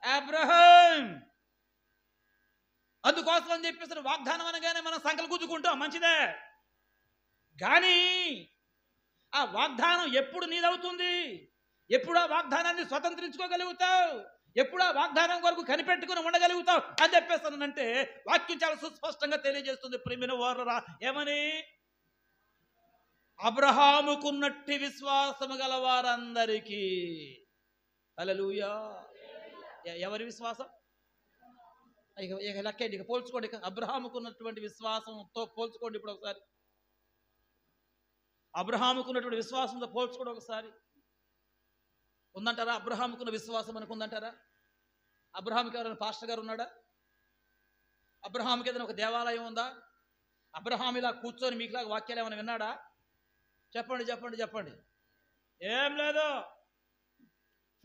అబ్రహాం. అందుకోసం అని చెప్పేసి వాగ్దానం అనగానే మనం సంకలు గుద్దుకుంటాం, మంచిదే. కానీ ఆ వాగ్దానం ఎప్పుడు నీదవుతుంది? ఎప్పుడు ఆ వాగ్దానాన్ని స్వతంత్రించుకోగలుగుతావు? ఎప్పుడు ఆ వాగ్దానం కొరకు కనిపెట్టుకుని ఉండగలుగుతావు అని చెప్పేస్తానంటే వాక్యం చాలా సుస్పష్టంగా తెలియజేస్తుంది ప్రియమైన వారలారా. ఏమని? అబ్రహాముకున్నట్టి విశ్వాసము గల వారందరికీ. హల్లెలూయా. ఎవరి విశ్వాసం? ఇక లెక్కండి, ఇక పోల్చుకోండి. అబ్రహాముకున్నటువంటి విశ్వాసంతో పోల్చుకోండి. ఇప్పుడు ఒకసారి అబ్రహాముకున్నటువంటి విశ్వాసంతో పోల్చుకోండి ఒకసారి. ఉందంటారా అబ్రహాముకున్న విశ్వాసం మనకు? ఉందంటారా? అబ్రహాంకి ఎవరైనా పాస్టర్ గారు ఉన్నాడా? అబ్రహాంకి ఏదైనా ఒక దేవాలయం ఉందా? అబ్రహాం ఇలా కూర్చొని మీకులాగా వాక్యాలు ఏమైనా విన్నాడా? చెప్పండి చెప్పండి చెప్పండి. ఏం లేదు.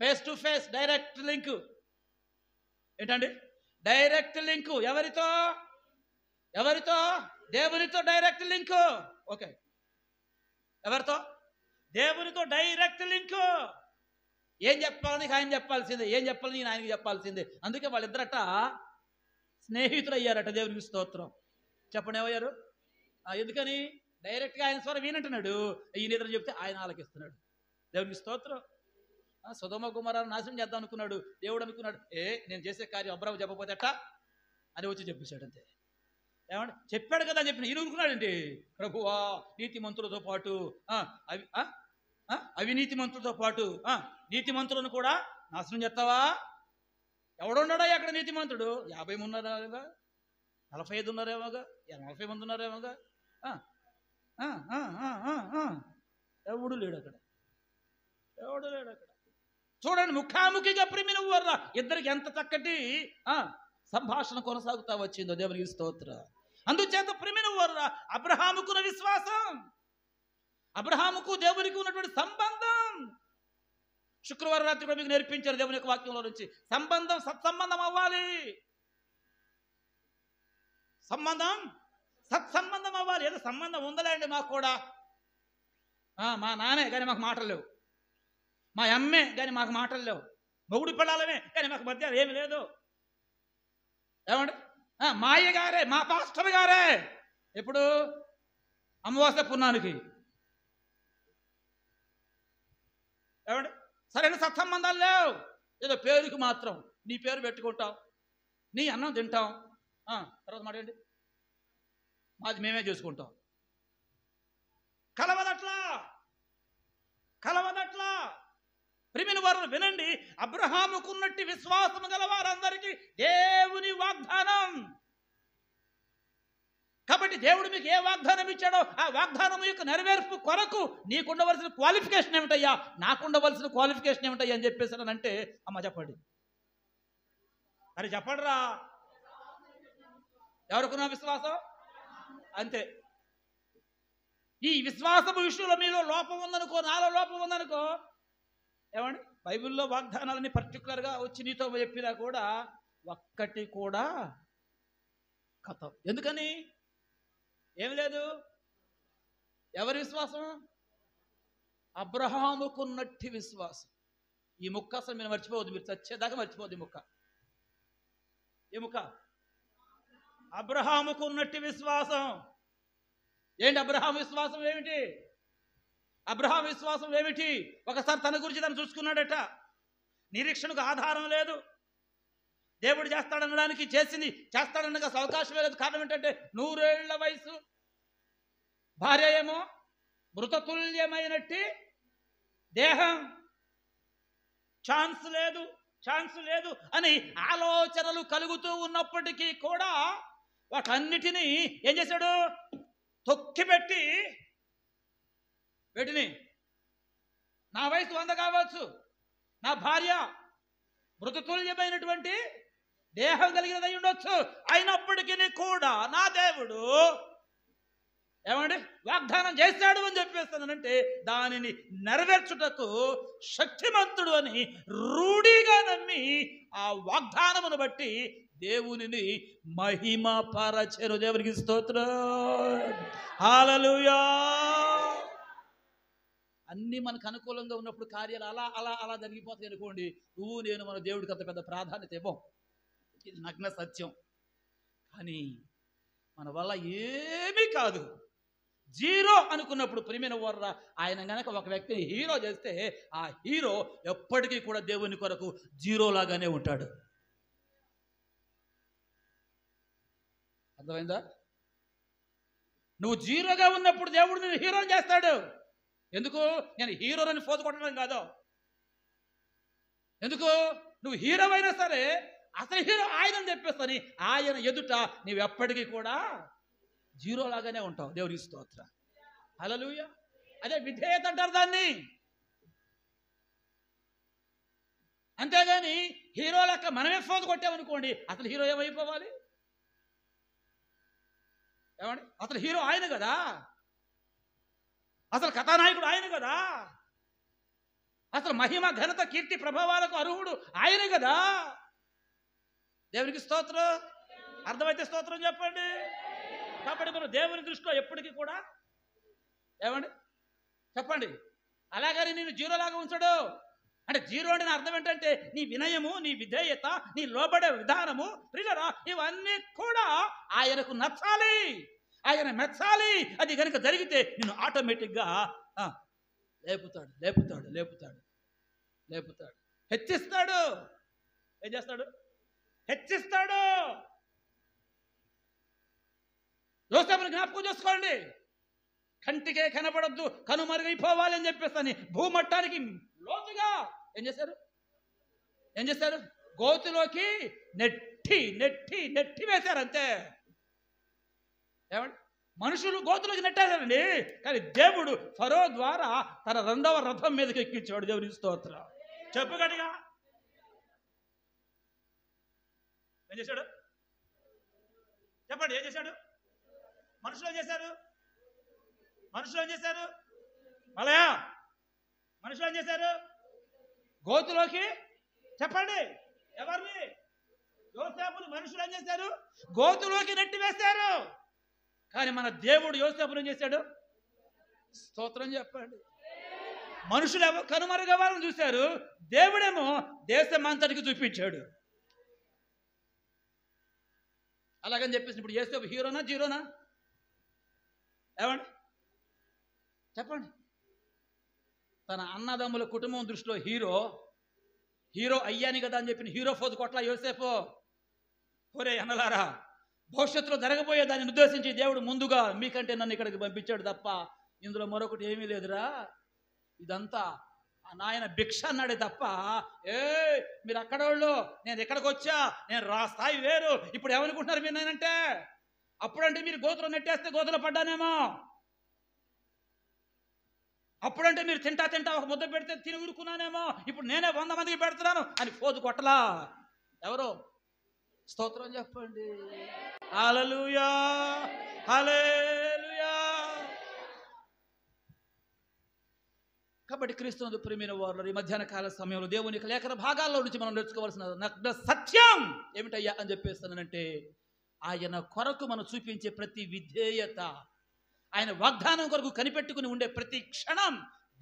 Face to face direct link. ఏంటండి డైరెక్ట్ లింక్? ఎవరితో? ఎవరితో? దేవునితో డైరెక్ట్ లింక్. ఓకే, ఎవరితో? దేవునితో డైరెక్ట్ లింక్. ఏం చెప్పాలని ఆయన చెప్పాల్సిందే, ఏం చెప్పాలని నేను ఆయనకి చెప్పాల్సిందే. అందుకే వాళ్ళిద్దరట స్నేహితులు అయ్యారట. దేవునికి స్తోత్రం. చెప్పండి, ఏమయ్యారు? ఎందుకని? డైరెక్ట్గా ఆయన స్వరం వినంటున్నాడు, ఈయన ఎదురు చెప్తే ఆయన ఆలకిస్తున్నాడు. దేవునికి స్తోత్రం. సొదొమ గుమరాను నాశనం చేద్దాం అనుకున్నాడు దేవుడు. అనుకున్నాడు నేను చేసే కార్యం అబ్రహాము చెప్పకపోతే అట్టా అని వచ్చి చెప్పేశాడు. అంతే. ఏమంటే చెప్పాడు కదా అని చెప్పిన ఈయన ఊరుకున్నాడండి. ప్రభువా, నీతిమంతులతో పాటు అవినీతిమంతులతో పాటు నీతిమంతులను కూడా నాశనం చేస్తావా? ఎవడున్నాడా అక్కడ నీతిమంతుడు? 50 ఉన్నారేమోగా, 45 ఉన్నారేమోగా, 40 మంది ఉన్నారేమోగా. ఎవడు లేడు అక్కడ, ఎవడు లేడు అక్కడ. చూడండి, ముఖాముఖిగా ప్రేమిన వర్రా ఇద్దరికి ఎంత చక్కటి సంభాషణ కొనసాగుతా వచ్చిందో. దేవునికి స్తోత్రం. అందుచేత ప్రేమిన వర్రా అబ్రహాముకున్న విశ్వాసం, అబ్రహాముకు దేవునికి ఉన్నటువంటి సంబంధం. శుక్రవారం రాత్రి కూడా మీకు నేర్పించారు దేవుని యొక్క వాక్యంలో నుంచి. సంబంధం సత్సంబంధం అవ్వాలి. సంబంధం సత్సంబంధం అవ్వాలి. ఏదో సంబంధం ఉందలేండి మాకు కూడా. మా నానే కానీ మాకు మాటలు లేవు, మా అమ్మే కానీ మాకు మాటలు లేవు, మొగుడు పిల్లలమే కానీ మాకు మధ్య ఏమి లేదు. ఏమండి? మా అయ్య గారే, మా పాస్టర్ గారే ఇప్పుడు అమావాస్య పున్నానికి. ఏమండి? సరైన సత్సంబంధాలు లేవు. ఏదో పేరుకి మాత్రం నీ పేరు పెట్టుకుంటాం, నీ అన్నం తింటాం, తర్వాత మాట్లాడండి మాది మేమే చేసుకుంటాం. కలవదట్లా, కలవదట్లా. ప్రియమైన వారు వినండి, అబ్రహాముకున్నట్టి విశ్వాసము గల వారందరికీ దేవుని వాగ్దానం. కాబట్టి దేవుడు మీకు ఏ వాగ్దానం ఇచ్చాడో ఆ వాగ్దానం యొక్క నెరవేర్పు కొరకు నీకుండవలసిన క్వాలిఫికేషన్ ఏమిటయ్యా, నాకుండవలసిన క్వాలిఫికేషన్ ఏమిటయ్యా అని చెప్పేసానంటే అమ్మ చెప్పండి. అరే చెప్పండి రా, ఎవరికున్నా విశ్వాసం? అంతే. ఈ విశ్వాసము విషయంలో మీలో లోపం ఉందనుకో, నాలో లోపం ఉందనుకో, ఏమండి బైబిల్లో వాగ్దానాలని పర్టికులర్గా వచ్చి నీతో చెప్పినా కూడా ఒక్కటి కూడా కథ. ఎందుకని? ఏమి లేదు. ఎవరి విశ్వాసం? అబ్రహాముకున్నట్టి విశ్వాసం. ఈ ముక్క అసలు మీరు మర్చిపోవద్దు, మీరు చచ్చేదాకా మర్చిపోవద్దు. ఈ ముక్క, ఈ ముక్క అబ్రహాముకున్నట్టి విశ్వాసం. ఏంటి అబ్రహాం విశ్వాసం ఏమిటి? అబ్రహాం విశ్వాసం ఏమిటి? ఒకసారి తన గురించి తను చూసుకున్నాడట. నిరీక్షణకు ఆధారం లేదు. దేవుడు చేస్తాడనడానికి చేసింది చేస్తాడనగా అవకాశమే లేదు. కారణం ఏంటంటే 100 ఏళ్ల వయసు, భార్య ఏమో మృతతుల్యమైనట్టి దేహం. ఛాన్స్ లేదు, ఛాన్స్ లేదు అని ఆలోచనలు కలుగుతూ ఉన్నప్పటికీ కూడా వాటన్నిటినీ ఏం చేశాడు? తొక్కిపెట్టి, వీటిని నా వయసు 100 కావచ్చు, నా భార్య మృతతుల్యమైనటువంటి దేహం కలిగినదై ఉండొచ్చు, అయినప్పటికీ కూడా నా దేవుడు ఏమండి వాగ్దానం చేశాడు అని చెప్పేస్తానంటే దానిని నెరవేర్చుటకు శక్తిమంతుడు అని రూఢిగా నమ్మి ఆ వాగ్దానమును బట్టి దేవునిని మహిమ పరచెను. దేవునికి స్తోత్రం. హల్లెలూయా. అన్నీ మనకు అనుకూలంగా ఉన్నప్పుడు కార్యాలు అలా అలా అలా జరిగిపోతాయి అనుకోండి, నువ్వు నేను మన దేవుడికి అంత పెద్ద ప్రాధాన్యత ఇవ్వం. ఇది నగ్న సత్యం. కానీ మన వల్ల ఏమీ కాదు. జీరో అనుకున్నప్పుడు ప్రియమైన వర్ర ఆయన గనక ఒక వ్యక్తిని హీరో చేస్తే ఆ హీరో ఎప్పటికీ కూడా దేవుని కొరకు జీరో లాగానే ఉంటాడు. అర్థమైందా? నువ్వు జీరోగా ఉన్నప్పుడు దేవుడు నేను హీరోని చేస్తాడు. ఎందుకు? నేను హీరోని ఫోజు కొట్టడం కాదు. ఎందుకు? నువ్వు హీరో అయినా సరే అసలు హీరో ఆయన చెప్పేస్తాని ఆయన ఎదుట నువ్వు ఎప్పటికీ కూడా జీరో లాగానే ఉంటావు. దేవునికి స్తోత్రం. హల్లెలూయా. అదే విధేయత అంటారు దాన్ని. అంతేగాని హీరో లెక్క మనమే ఫోన్ కొట్టామనుకోండి, అసలు హీరో ఏమైపోవాలి? ఏమండి? అసలు హీరో ఆయన కదా, అసలు కథానాయకుడు ఆయన కదా, అసలు మహిమ ఘనత కీర్తి ప్రభావాలకు అర్హుడు ఆయన కదా. దేవునికి స్తోత్రం. అర్థమైతే స్తోత్రం చెప్పండి. కాబట్టి మనం దేవుని దృష్టిలో ఎప్పటికీ కూడా ఏమండి చెప్పండి, అలాగని నేను జీరోలాగా ఉంచడు. అంటే జీరో అంటే నా అర్థం ఏంటంటే నీ వినయము, నీ విధేయత, నీ లోబడే విధానము, ప్రియులారా, ఇవన్నీ కూడా ఆయనకు నచ్చాలి, ఆయన మెచ్చాలి. అది కనుక జరిగితే నేను ఆటోమేటిక్గా లేపుతాడు లేపుతాడు లేపుతాడు లేపుతాడు హెచ్చిస్తాడు. ఏం చేస్తాడు? హెచ్చిస్తాడు. యోసేపుని జ్ఞాపకం చేసుకోండి. కంటికే కనపడద్దు, కనుమరుగైపోవాలి అని చెప్పేస్తాను భూమట్టానికి లోతుగా ఏం చేశారు? ఏం చేశారు? గోతులోకి నెట్టి నెట్టి నెట్టి వేశారు అంతే. ఏమండి? మనుషులు గోతులోకి నెట్టారండి, కానీ దేవుడు ఫరో ద్వారా తన రెండవ రథం మీదకి ఎక్కించాడు. దేవుని స్తోత్రం. చెప్పు గట్టిగా. ఏం చేశాడు? చెప్పండి. ఏం చేశాడు? మనుషులు ఏం చేశారు? మనుషులు ఏం చేశారు? మలయా మనుషులు ఏం చేశారు? గోతులోకి, చెప్పండి ఎవరిని? యోసేపుని మనుషులు ఏం చేశారు? గోతులోకి నెట్టి వేశారు. కానీ మన దేవుడు యోసేపుని ఏం చేశాడు? స్తోత్రం చెప్పండి. మనుషులు ఏమో కనుమరుగవ్వాలని చూశారు, దేవుడేమో దేశం అంతటికి చూపించాడు. అలాగని చెప్పేసి ఇప్పుడు యోసేపు హీరోనా జీరోనా? ఏమండి చెప్పండి. తన అన్నదమ్ముల కుటుంబం దృష్టిలో హీరో అయ్యాని కదా అని చెప్పి హీరో ఫోజు కొట్ల యోసేపు. ఒరే అన్నలారా, భవిష్యత్తులో జరగబోయే దాన్ని ఉద్దేశించి దేవుడు ముందుగా మీకంటే నన్ను ఇక్కడికి పంపించాడు తప్ప ఇందులో మరొకటి ఏమీ లేదురా, ఇదంతా నాయన భిక్ష అన్నాడే తప్ప మీరు అక్కడ వాళ్ళు, నేను ఎక్కడికి వచ్చా, నేను స్థాయి వేరు. ఇప్పుడు ఏమనుకుంటున్నారు మీరు నేనంటే? అప్పుడంటే మీరు గోతులో నెట్టేస్తే గోతులో పడ్డానేమో, అప్పుడంటే మీరు తింటా ఒక ముద్ద పెడితే తిని ఊరుకున్నానేమో, ఇప్పుడు నేనే 100 మందికి పెడుతున్నాను అని ఫోజు కొట్టలా. ఎవరు? స్తోత్రం చెప్పండి. హల్లెలూయా హల్లెలూయా. కాబట్టి క్రీస్తునందు ప్రియమైన వారు ఈ మధ్యాహ్న కాల సమయంలో దేవుని యొక్క లేఖన భాగాల్లో నుంచి మనం నేర్చుకోవాల్సిన నగ్న సత్యం ఏమిటయ్యా అని చెప్పేస్తానంటే, ఆయన కొరకు మనం చూపించే ప్రతి విధేయత, ఆయన వాగ్దానం కొరకు కనిపెట్టుకుని ఉండే ప్రతి క్షణం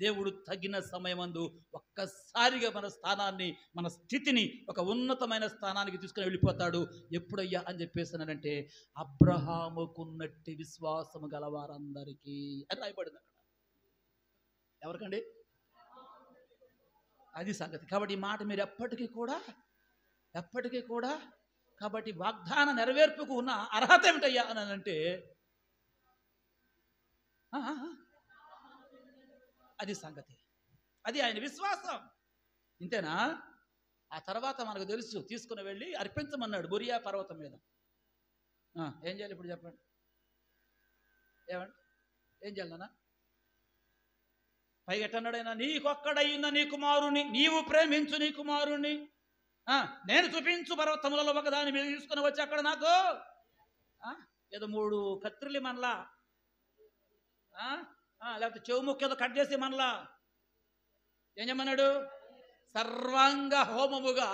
దేవుడు తగిన సమయమందు ఒక్కసారిగా మన స్థానాన్ని, మన స్థితిని ఒక ఉన్నతమైన స్థానానికి తీసుకుని వెళ్ళిపోతాడు. ఎప్పుడయ్యా అని చెప్పేస్తానంటే, అబ్రహాముకున్నట్టి విశ్వాసము గలవారందరికీ అని రాయబడింది అక్కడ. ఎవరికండి? అది సంగతి. కాబట్టి ఈ మాట మీరు ఎప్పటికీ కూడా కాబట్టి వాగ్దాన నెరవేర్పుకు ఉన్న అర్హత ఏమిటయ్యా అని అంటే అది సంగతి, అది ఆయన విశ్వాసం. ఇంతేనా? ఆ తర్వాత మనకు తెలుసు, తీసుకుని వెళ్ళి అర్పించమన్నాడు బొరియా పర్వతం మీద. ఏం చేయాలి ఇప్పుడు చెప్పండి? ఏమండి ఏం చేయాలి నాన్న? పైగా ఎట్టన్నాడైనా, నీకొక్కడైన నీ కుమారుని నీవు ప్రేమించు, నీ కుమారుని నేను చూపించు పర్వతములలో ఒకదాని మీద తీసుకుని వచ్చి అక్కడ నాకు ఏదో 3 కత్తిరిలి మనలా, లేకపోతే చెవు ముక్క ఏదో కట్ చేసి మనలా ఏం చేయమన్నాడు? సర్వాంగ హోమముగా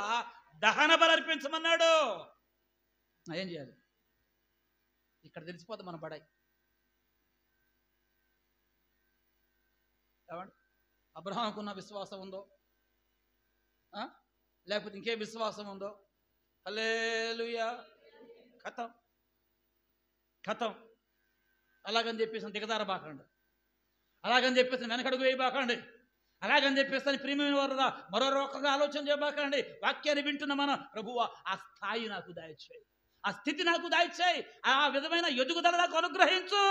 దహన బలి అర్పించమన్నాడు. ఏం చేయాలి? ఇక్కడ తెలిసిపోతుంది మన బడాయి. ఏమండి? అబ్రహాముకున్న విశ్వాసం ఉందో, లేకపోతే ఇంకే విశ్వాసం ఉందో? హల్లెలూయా. ఖతం. అలాగని చెప్పేసి దిగదారబాకండి, అలాగని చెప్పేసి వెనకడుగు వేయబాకండి, అలాగని చెప్పేసి ప్రియమైన వారు మరో రకంగా ఆలోచన చేయబాకండి. వాక్యాన్ని వింటున్న మన ప్రభువా ఆ స్థాయి నాకు దయచేయి, ఆ స్థితి నాకు దయచేయి, ఆ విధమైన ఎదుగుదల నాకు అనుగ్రహించు,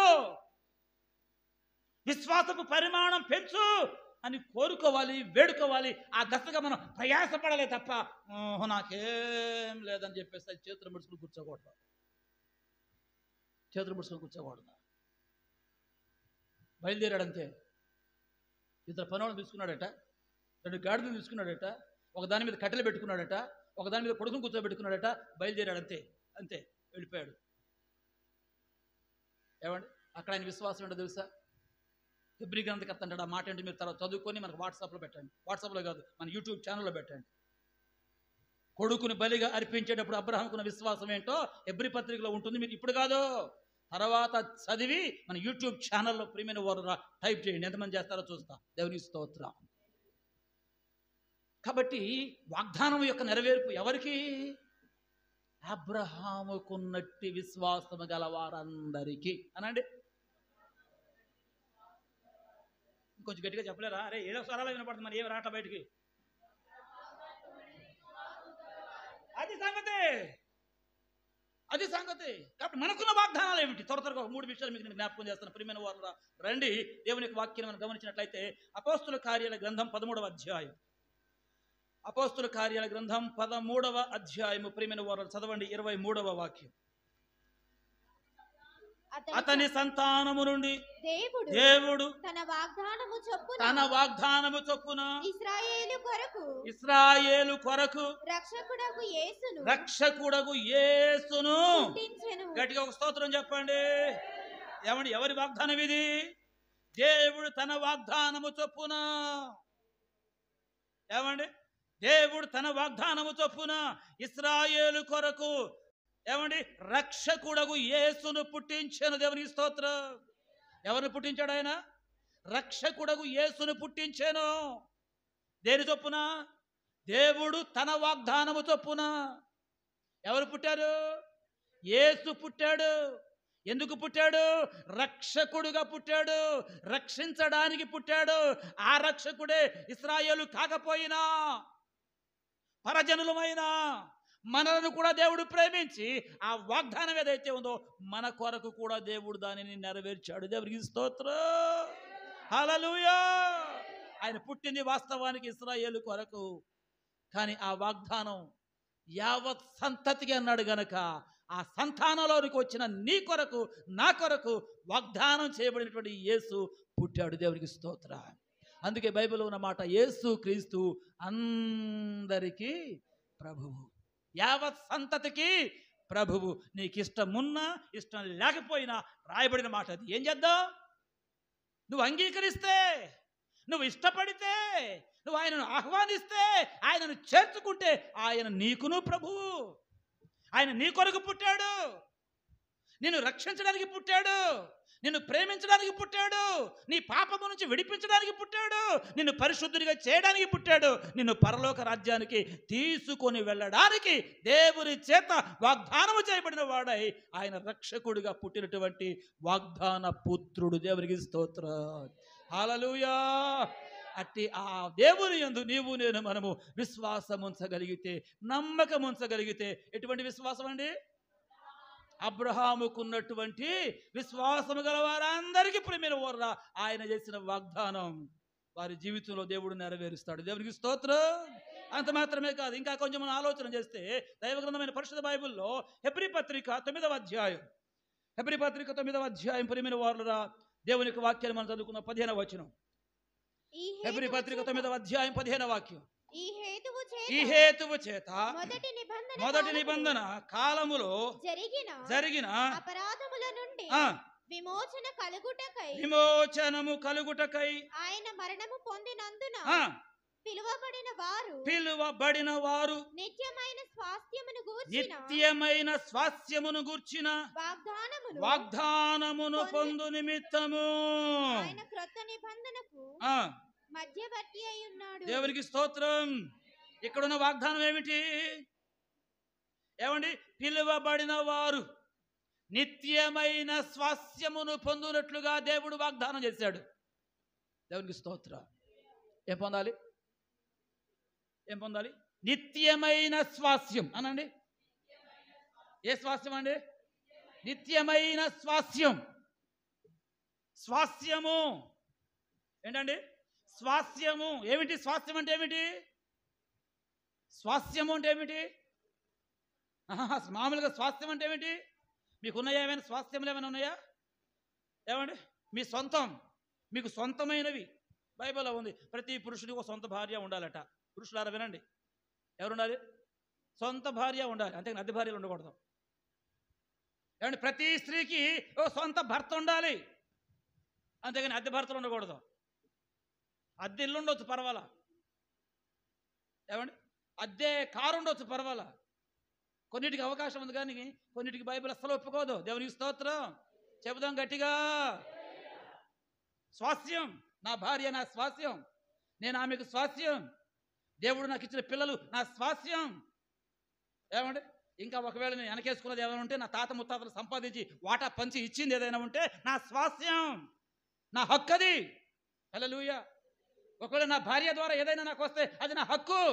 విశ్వాసపు పరిమాణం పెంచు అని కోరుకోవాలి, వేడుకోవాలి. ఆ దశగా మనం ప్రయాసపడాలి తప్ప నాకేం లేదని చెప్పేసి చేతులు ముడుచుకుని కూర్చోకూడదు, చేతులు ముడుచుకుని కూర్చోకూడదు. బయలుదేరాడంతే. ఇద్దరు పనులను తీసుకున్నాడట, 2 గాడిదలు తీసుకున్నాడట, ఒక దాని మీద కట్టెలు పెట్టుకున్నాడట, ఒక దాని మీద కొడుకుని కూర్చోబెట్టుకున్నాడట, బయలుదేరాడంతే. అంతే వెళ్ళిపోయాడు. ఏమండి అక్కడ ఆయన విశ్వాసం ఏంటో తెలుసా? హెబ్రీ గ్రంథకర్త అంటాడు. ఆ మాట ఏంటి మీరు తర్వాత చదువుకొని మనకు వాట్సాప్లో పెట్టండి, వాట్సాప్లో కాదు మన యూట్యూబ్ ఛానల్లో పెట్టండి. కొడుకుని బలిగా అర్పించేటప్పుడు అబ్రహాముకున్న విశ్వాసం ఏంటో హెబ్రీ పత్రికలో ఉంటుంది. మీరు ఇప్పుడు కాదు, తర్వాత చదివి మన యూట్యూబ్ ఛానల్లో ప్రియమైన వారు టైప్ చేయండి, ఎంతమంది చేస్తారో చూస్తా. దేవుని స్తోత్రం. కాబట్టి వాగ్దానం యొక్క నెరవేర్పు ఎవరికి? అబ్రహాముకున్నట్టి విశ్వాసము గల వారందరికీ అనండి. ఇంకొంచెం గట్టిగా చెప్పలేరా? అరే ఏదో స్వరాలు వినపడుతుంది, మరి ఏమి రాట బయటికి. అది సంగతి, అది సంగతి. కాబట్టి మనకున్న వాగ్దానాలు ఏమిటి? త్వరగా 3 విషయాలు మీకు నేను జ్ఞాపకం చేస్తాను. ప్రియమైన వారు రండి, దేవుని యొక్క వాక్యాన్ని మనం గమనించినట్లయితే అపోస్తుల కార్యాల గ్రంథం 13వ అధ్యాయం, అపోస్తుల కార్యాల గ్రంథం 13వ అధ్యాయము ప్రియమైన వారు చదవండి 23వ వాక్యం. అతని సంతానము నుండి దేవుడు తన వాగ్దానము చొప్పున ఇశ్రాయేలు కొరకు రక్షకుడగు యేసును గట్టిగా ఒక స్తోత్రం చెప్పండి. ఏమండి ఎవరి వాగ్దానం ఇది? దేవుడు తన వాగ్దానము చొప్పున, ఏమండి దేవుడు తన వాగ్దానము చొప్పున ఇశ్రాయేలు కొరకు ఏమండి రక్షకుడగు యేసును పుట్టించాను. దేవునికి స్తోత్రం. ఎవరిని పుట్టించాడు ఆయన? రక్షకుడగు యేసును పుట్టించాను. దేని చొప్పున? దేవుడు తన వాగ్దానము చొప్పున. ఎవరు పుట్టారు? యేసు పుట్టాడు. ఎందుకు పుట్టాడు? రక్షకుడుగా పుట్టాడు, రక్షించడానికి పుట్టాడు. ఆ రక్షకుడే ఇశ్రాయేలు కాకపోయినా పరజనులమైనా మనలను కూడా దేవుడు ప్రేమించి ఆ వాగ్దానం ఏదైతే ఉందో మన కొరకు కూడా దేవుడు దానిని నెరవేర్చాడు. దేవునికి స్తోత్రం. హల్లెలూయా. ఆయన పుట్టింది వాస్తవానికి ఇశ్రాయేలు కొరకు, కానీ ఆ వాగ్దానం యావత్ సంతతికి అన్నాడు గనక ఆ సంతానంలోనికి వచ్చిన నీ కొరకు నా కొరకు వాగ్దానం చేయబడినటువంటి యేసు పుట్టాడు. దేవునికి స్తోత్రం. అందుకే బైబిల్లో ఉన్న మాట యేసు క్రీస్తు అందరికీ ప్రభువు, యావత్ సంతతికి ప్రభువు. నీకు ఇష్టమున్నా ఇష్టం లేకపోయినా రాయబడిన మాట అది. ఏం చేద్దాం? నువ్వు అంగీకరిస్తే, నువ్వు ఇష్టపడితే, నువ్వు ఆయనను ఆహ్వానిస్తే, ఆయనను చేర్చుకుంటే ఆయన నీకును ప్రభువు. ఆయన నీ కొరకు పుట్టాడు, నిన్ను రక్షించడానికి పుట్టాడు, నిన్ను ప్రేమించడానికి పుట్టాడు, నీ పాపము నుంచి విడిపించడానికి పుట్టాడు, నిన్ను పరిశుద్ధుడిగా చేయడానికి పుట్టాడు, నిన్ను పరలోక రాజ్యానికి తీసుకొని వెళ్ళడానికి దేవుని చేత వాగ్దానము చేయబడిన వాడై ఆయన రక్షకుడిగా పుట్టినటువంటి వాగ్దాన పుత్రుడు. దేవునికి స్తోత్రం. హల్లెలూయా. అట్టి ఆ దేవుని యందు నీవు నేను మనము విశ్వాసం ఉంచగలిగితే, నమ్మకం ఉంచగలిగితే, ఎటువంటి విశ్వాసం అండి? అబ్రహాముకున్నటువంటి విశ్వాసము గల వారందరికీ ప్రియమైన వారా ఆయన చేసిన వాగ్దానం వారి జీవితంలో దేవుడు నెరవేరుస్తాడు. దేవునికి స్తోత్రం. అంత మాత్రమే కాదు, ఇంకా కొంచెం మనం ఆలోచన చేస్తే దైవగ్రంథమైన పరిశుద్ధ బైబిల్లో హెబ్రీ పత్రిక 9వ అధ్యాయం, హెబ్రీ పత్రిక 9వ అధ్యాయం ప్రియమైన వారురా దేవుని యొక్క వాక్యాన్ని మనం చదువుకున్న 15వ వచనం. హెబ్రీ పత్రిక 9వ అధ్యాయం 15వ వాక్యం. ఈ హేతువు చేత మొదటి నిబంధన కాలములో జరిగిన అపరాధముల నుండి విమోచనము కలుగుటకై ఆయన మరణము పొందినందున పిలువబడిన వారు నిత్యమైన స్వాస్థ్యమును గూర్చిన వాగ్దానమును పొందు నిమిత్తము ఆయన క్రొత్త నిబంధనకు మధ్యవర్తి అయి ఉన్నాడు. దేవునికి స్తోత్రం. ఇక్కడున్న వాగ్దానం ఏమిటి? ఏమండి? పిలువబడిన వారు నిత్యమైన స్వాస్యమును పొందునట్లుగా దేవుడు వాగ్దానం చేశాడు. దేవునికి స్తోత్రం. ఏం పొందాలి? ఏం పొందాలి? నిత్యమైన స్వాస్యం అనండి. ఏ స్వాస్యం అండి? నిత్యమైన స్వాస్యం. స్వాస్యము ఏంటండి? స్వాస్యము ఏమిటి? స్వాస్యం అంటే ఏమిటి? స్వాస్యము అంటే ఏమిటి? మామూలుగా స్వాస్థ్యం అంటే ఏమిటి? మీకున్నాయా ఏమైనా స్వాస్థ్యములు ఏమైనా ఉన్నాయా? ఏమండి? మీ సొంతం, మీకు సొంతమైనవి బైబిల్లో ఉంది. ప్రతి పురుషుడికి ఒక సొంత భార్య ఉండాలట. పురుషులారా వినండి, ఎవరుండాలి? సొంత భార్య ఉండాలి, అంతేగాని అద్దె భార్యలు ఉండకూడదు. ఏమండి? ప్రతి స్త్రీకి ఓ సొంత భర్త ఉండాలి, అంతేగాని అద్దె భర్తలు ఉండకూడదు. అద్దె ఇల్లు ఉండొచ్చు పర్వాలా, ఏమండి? అద్దె కారు ఉండొచ్చు పర్వాలా. కొన్నిటికి అవకాశం ఉంది కానీ కొన్నిటికి బైబిల్ అస్సలు ఒప్పుకోదు. దేవునికి స్తోత్రం. చెబుదాం గట్టిగా. స్వాస్యం, నా భార్య నా స్వాస్యం, నేను ఆమెకు స్వాస్యం, దేవుడు నాకు ఇచ్చిన పిల్లలు నా స్వాస్యం. ఏమండి? ఇంకా ఒకవేళ నేను వెనకేసుకున్నది ఏమైనా ఉంటే, నా తాత ముత్తాతలు సంపాదించి వాటా పంచి ఇచ్చింది ఏదైనా ఉంటే నా స్వాస్యం, నా హక్కు అది. హల్లెలూయా. ఒకవేళ నా భార్య ద్వారా ఏదైనా నాకు వస్తే అది నా హక్కు.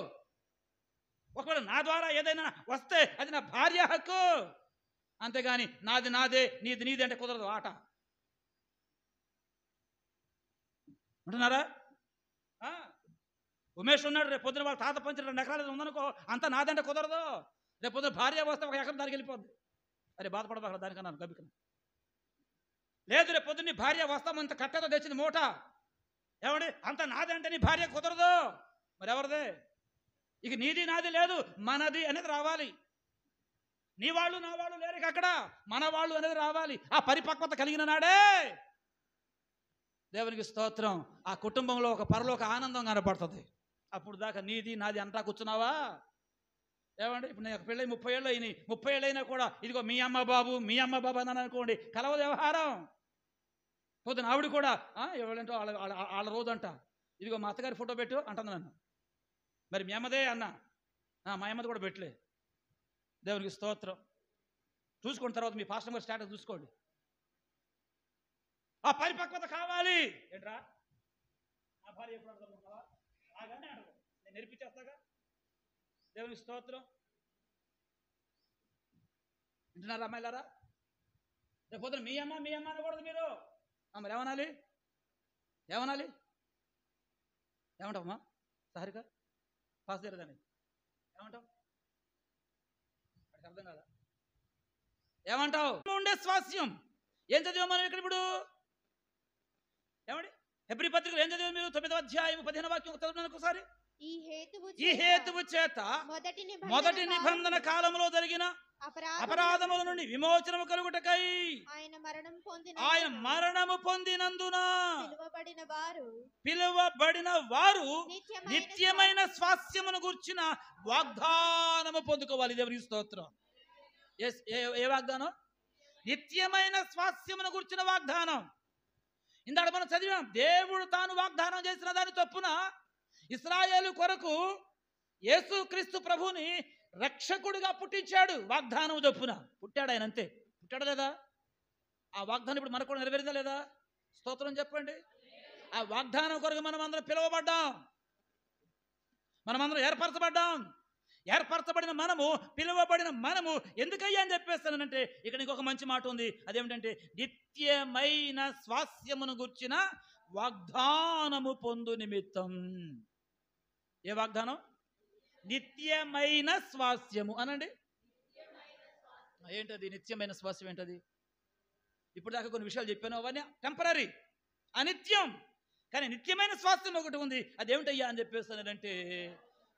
ఒకవేళ నా ద్వారా ఏదైనా వస్తే అది నా భార్య హక్కు. అంతేగాని నాది నాదే నీది నీది అంటే కుదరదు. ఆట అంటున్నారా? ఉమేష్ ఉన్నాడు, రేపు పొద్దున వాళ్ళ తాత పంచిన 2 ఎకరాలు ఉందనుకో, అంతా నాదంటే కుదరదు. రేపు పొద్దున భార్య వస్తే 1 ఎకరం దానికి వెళ్ళిపోద్ది. అరే బాధపడబాక దానికన్నా గబికన్నా. లేదు, రేపు పొద్దున్న నీ భార్య వస్తామంత కట్టతో తెచ్చింది మూట, ఏమండి? అంత నాదంటే నీ భార్య కుదరదు. మరి ఎవరిదే? ఇక నీది నాది లేదు, మనది అనేది రావాలి. నీ వాళ్ళు నా వాళ్ళు లేరు అక్కడ, మన వాళ్ళు అనేది రావాలి. ఆ పరిపక్వత కలిగిన నాడే దేవునికి స్తోత్రం, ఆ కుటుంబంలో ఒక పరలోక ఆనందం కనపడుతుంది. అప్పుడు దాకా నీది నాది అంటా కూర్చున్నావా? ఏమండి? ఇప్పుడు నేను పెళ్ళి 30 ఏళ్ళు అయినాయి, 30 ఏళ్ళు అయినా కూడా ఇదిగో మీ అమ్మ బాబు మీ అమ్మ బాబు అన్నాను అనుకోండి, కలవదు వ్యవహారం. పొద్దున ఆవిడ కూడా ఎవరంటో వాళ్ళ రోజు అంట, ఇదిగో మా అత్తగారి ఫోటో పెట్టు అంటుంది నన్ను. మరి మీ అమ్మదే అన్న, మా అమ్మది కూడా పెట్టలే. దేవునికి స్తోత్రం. చూసుకోండి, తర్వాత మీ పాస్టర్ గారి స్టేటస్ చూసుకోండి. ఆ పరిపక్వత కావాలి. ఏంట్రా నా భార్య ఎప్పుడు అడుగుతావా? ఆగానే అడగదు, నేను నేర్పించేస్తాగా. దేవునికి స్తోత్రం. వింటున్నారా అమ్మాయిలారా? రేపు పొద్దున మీ అమ్మ అనకూడదు మీరు. మరి ఏమనాలి? ఏమనాలి? ఏమంటావమ్మా సారిగా? పాస్ తీరదని ఏమంటావు? అర్థం కాదా? ఏమంటావు? ఉండే స్వాస్యం ఏం చదివాం మనం ఇక్కడ ఇప్పుడు? ఏమండి? హెబ్రీ పత్రికలు ఏం చదివాం మీరు? 9వ అధ్యాయం 15వ వాక్యం చదువుతున్నాను ఒకసారి. ఈ హేతువు చేత మొదటి నిబంధన కాలంలో జరిగిన అపరాధముల నుండి విమోచనము కలుగుటకై ఆయన మరణము పొందినందున పిలువబడిన వారు నిత్యమైన స్వాస్యమును గూర్చిన వాగ్దానము పొందుకోవాలి. దేవునికి స్తోత్రం. ఏ వాగ్దానం? నిత్యమైన స్వాస్యమును గూర్చిన వాగ్దానం. ఇందాక మనం చదివాం, దేవుడు తాను వాగ్దానం చేసిన దాని చొప్పున ఇశ్రాయేలు కొరకు యేసుక్రీస్తు ప్రభుని రక్షకుడిగా పుట్టించాడు. వాగ్దానం చొప్పున పుట్టాడు ఆయన, అంతే. పుట్టాడు లేదా? ఆ వాగ్దానం ఇప్పుడు మనకు కూడా నెరవేరిందా లేదా? స్తోత్రం చెప్పండి. ఆ వాగ్దానం కొరకు మనం అందరం పిలువబడ్డాం, మనమందరం ఏర్పరచబడిన మనము, పిలువబడిన మనము ఎందుకయ్యా అని చెప్పేస్తానంటే ఇక్కడ ఇంకొక మంచి మాట ఉంది. అదేమిటంటే నిత్యమైన స్వాస్యమును గుర్చిన వాగ్దానము పొందు నిమిత్తం. ఏ వాగ్దానం? నిత్యమైన స్వాస్యము అనండి. ఏంటది నిత్యమైన స్వాస్యం? ఏంటది? ఇప్పుడు దాకా కొన్ని విషయాలు చెప్పాను, అవన్నీ టెంపరీ, అనిత్యం. కానీ నిత్యమైన స్వాస్యం ఒకటి ఉంది. అదేమిటయ్యా అని చెప్పేస్తానంటే